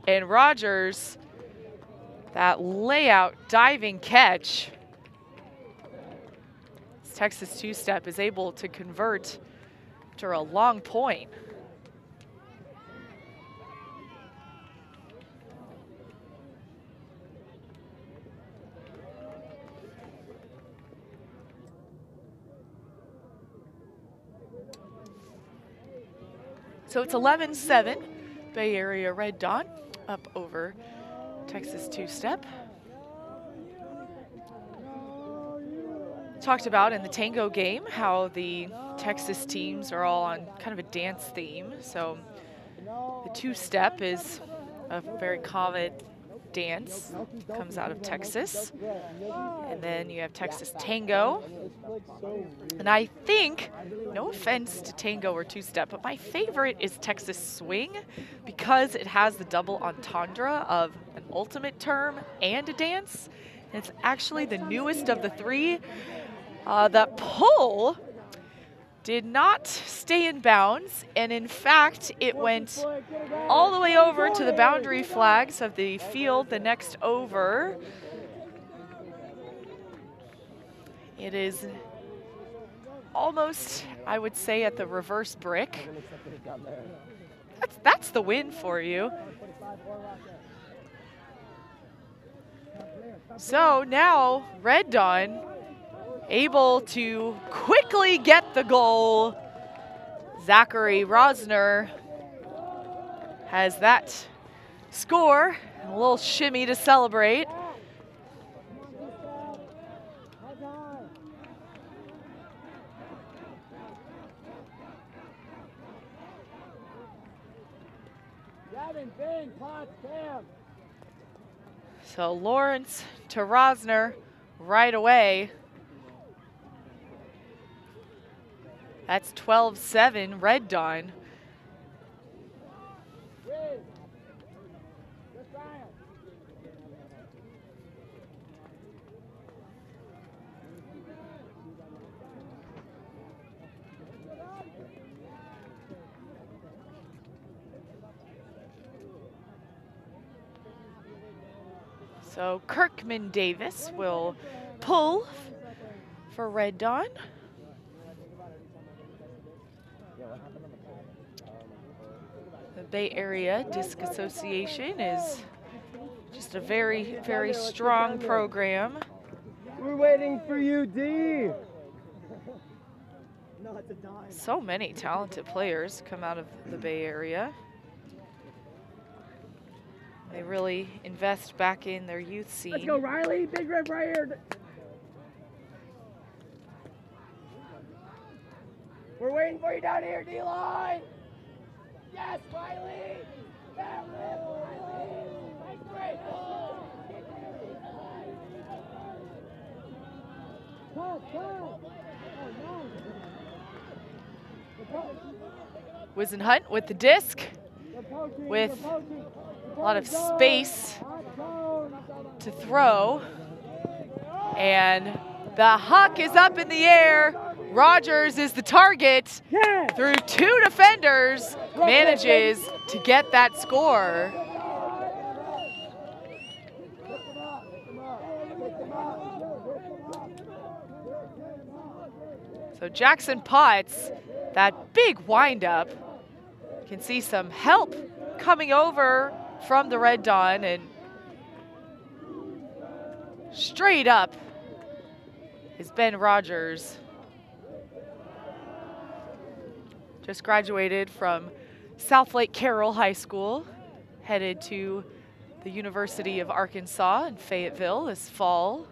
and Rogers, that layout diving catch. Texas two-step is able to convert after a long point. So it's 11-7, Bay Area Red Dawn up over Texas two-step. Talked about in the tango game how the Texas teams are all on kind of a dance theme. So the two-step is a very common dance, comes out of Texas. And then you have Texas tango. And I think, no offense to tango or two-step, but my favorite is Texas swing because it has the double entendre of an ultimate term and a dance. And it's actually the newest of the three. That pull did not stay in bounds, and in fact, it went all the way over to the boundary flags of the field the next over. It is almost, I would say, at the reverse brick. That's the win for you. So now, Red Dawn able to quickly get the goal. Zachary Rosner has that score. A little shimmy to celebrate. So Lawrence to Rosner right away. That's 12-7, Red Dawn. So Kirkman Davis will pull for Red Dawn. The Bay Area Disc Association is just a very, very strong program. We're waiting for you, D. So many talented players come out of the Bay Area. They really invest back in their youth scene. Let's go, Riley. Big rip right here. We're waiting for you down here, D-line. Yes, Riley. That rip, Riley. Nice break. Touch. Wisenhunt with the disc, with a lot of space to throw. And the huck is up in the air. Rogers is the target. Through 2 defenders, manages to get that score. So Jackson Potts, that big windup, can see some help coming over from the Red Dawn, and straight up is Ben Rogers. Just graduated from South Lake Carroll High School, headed to the University of Arkansas in Fayetteville this fall.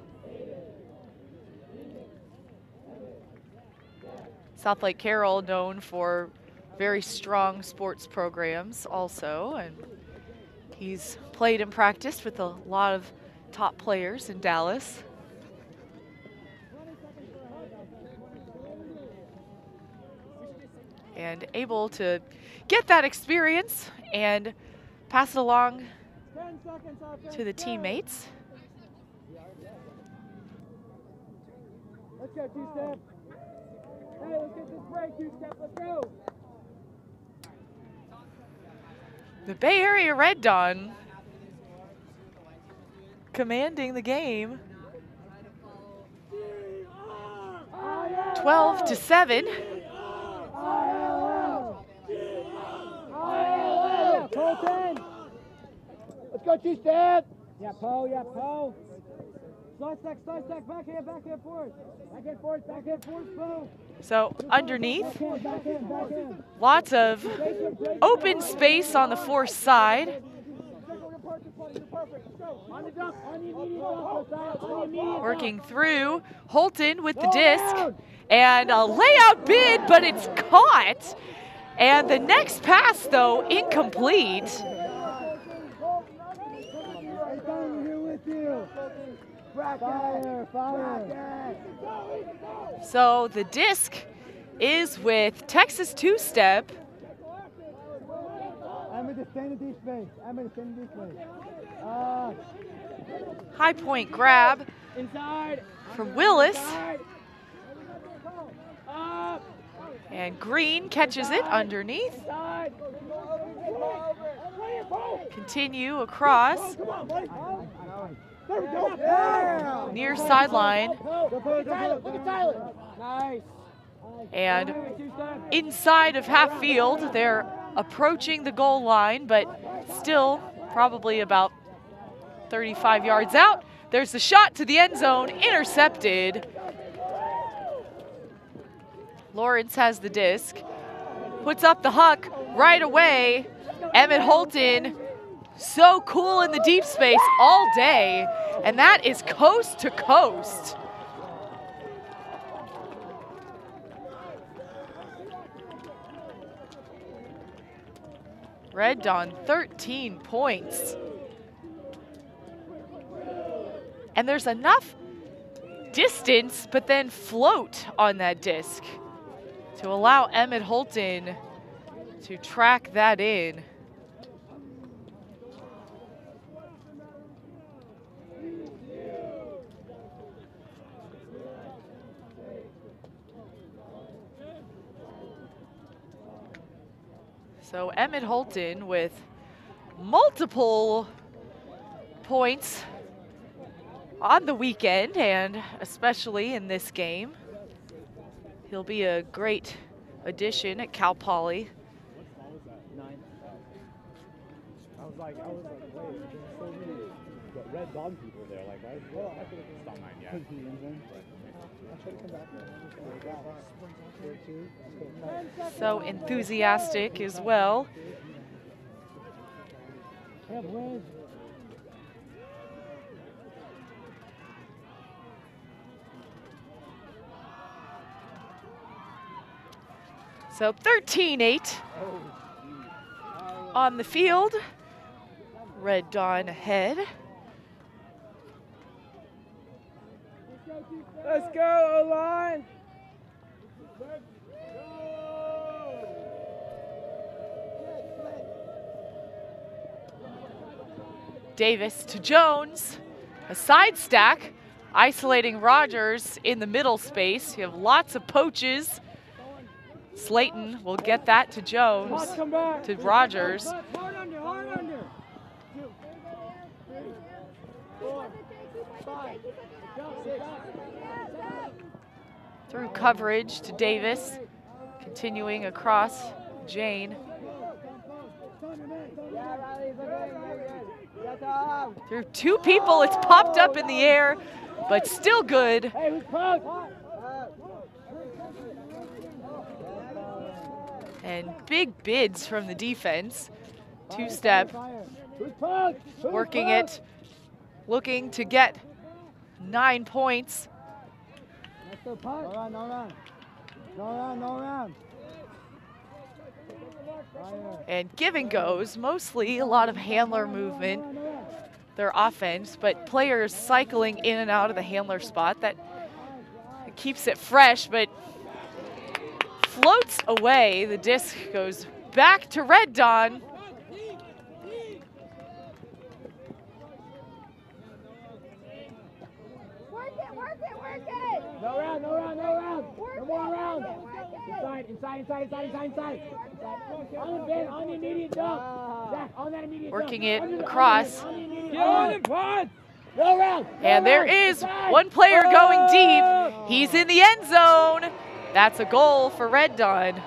South Lake Carroll known for very strong sports programs also, and he's played and practiced with a lot of top players in Dallas. And able to get that experience and pass it along to the teammates. Let's go, 2-step. Hey, let's get this break, 2-step, let's go. The Bay Area Red Dawn commanding the game. 12-7. Colton! Let's go, 2-step! Yeah, Poe. Slide stack, backhand forward. Backhand forward, Poe. So underneath, Backhand. lots of open space on the force side. Working through, Holton with the disc, and a layout bid, but it's caught. And the next pass, though, incomplete. So the disc is with Texas two-step. High point grab from Willis. And Green catches it underneath. Continue across. Near sideline. And inside of half field, they're approaching the goal line, but still probably about 35 yards out. There's the shot to the end zone, intercepted. Lawrence has the disc, puts up the huck right away. Emmett Holton, so cool in the deep space all day, and that is coast to coast. Red Dawn, 13 points. And there's enough distance, but then float on that disc to allow Emmett Holton to track that in. So Emmett Holton with multiple points on the weekend, and especially in this game. He'll be a great addition at Cal Poly. I was like, wait, there's so many Red Dawn people there. Like, right? Well, I think it's not 9 yet. I should come back there. So enthusiastic as well. So 13-8 on the field. Red Dawn ahead. Let's go, O-line. Davis to Jones, a side stack, isolating Rogers in the middle space. You have lots of poaches. Slayton will get that to Jones, to Rogers. Hard under, hard under. 2, 3, 4, 5, 6. Through coverage to Davis, continuing across Jane. Through 2 people, it's popped up in the air, but still good. And big bids from the defense. 2-step, working it, looking to get 9 points. No run, no run. No run, no run. And give and goes, mostly a lot of handler movement, their offense, but players cycling in and out of the handler spot. That keeps it fresh, but floats away. The disc goes back to Red Dawn. Work it, work it, work it! No round, no round, no round. Work No more it, round. work it. Inside, inside, inside, inside, inside, inside. On the bin, on the immediate jump. Zach, on that immediate Working jump. it across. Get on it, bud. No round. And there is one player going deep. He's in the end zone. That's a goal for Red Dawn.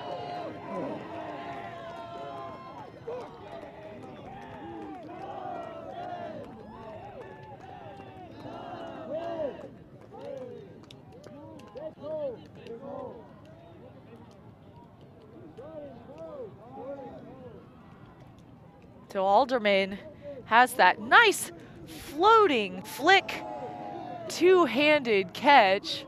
So Alderman has that nice floating flick, 2-handed catch.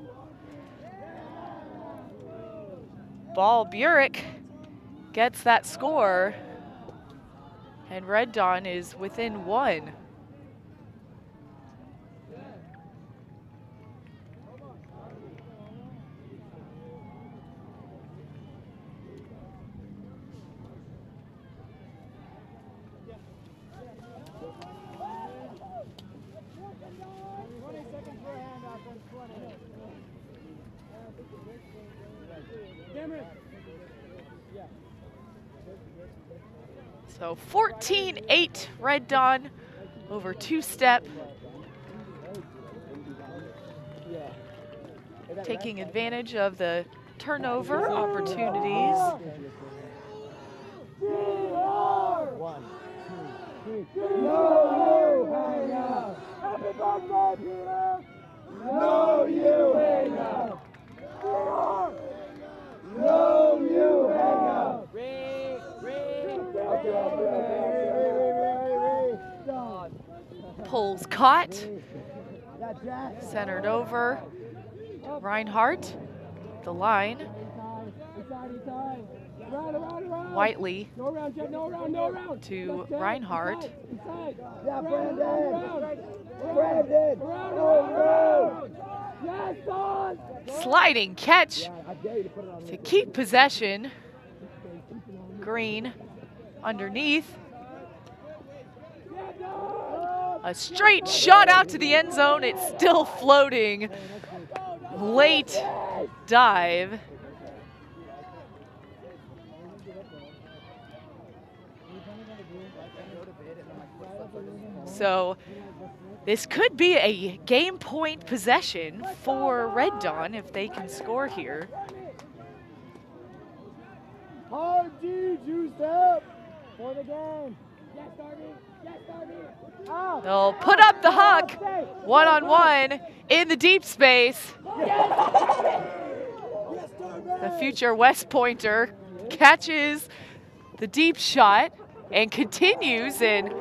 Ball Burek gets that score, and Red Dawn is within 1. So 14-8 Red Dawn over 2-step. Taking advantage of the turnover opportunities. 1, 2, 3. No, you hang up. Happy birthday, Peter. No, you hang up. No, you hang up. Pulls caught. Centered over. Reinhardt, the line. Whiteley to Reinhardt. Sliding catch to keep possession. Green underneath. A straight shot out to the end zone. It's still floating. Late dive. So this could be a game point possession for Red Dawn if they can score here. Hard G, juiced up for the game. Yes, Darby. Yes, Darby. Oh. They'll put up the huck, one-on-one in the deep space. The future West Pointer catches the deep shot and continues, and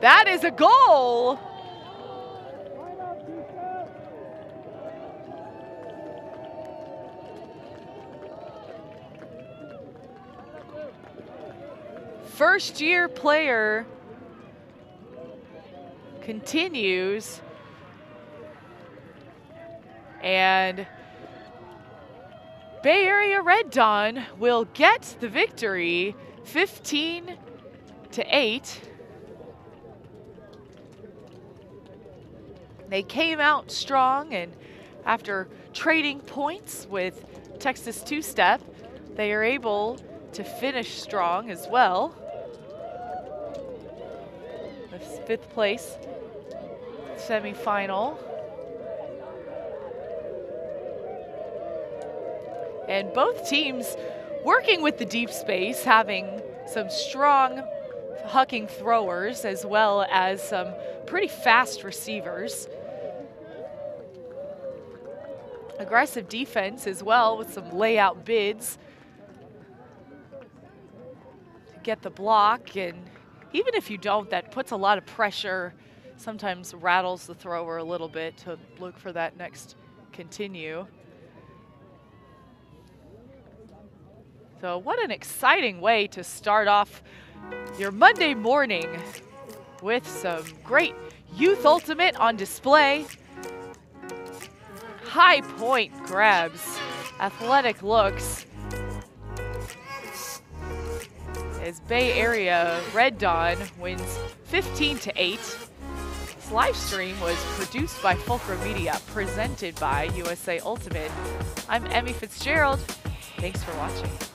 that is a goal. First-year player continues. And Bay Area Red Dawn will get the victory 15-8. They came out strong, and after trading points with Texas two-step, they are able to finish strong as well. The 5th place semifinal. And both teams working with the deep space, having some strong hucking throwers as well as some pretty fast receivers. Aggressive defense as well with some layout bids to get the block, and even if you don't, that puts a lot of pressure, sometimes rattles the thrower a little bit to look for that next continue. So what an exciting way to start off your Monday morning with some great Youth Ultimate on display. High point grabs, athletic looks. As Bay Area Red Dawn wins 15-8. This live stream was produced by Fulcrum Media, presented by USA Ultimate. I'm Emmy Fitzgerald. Thanks for watching.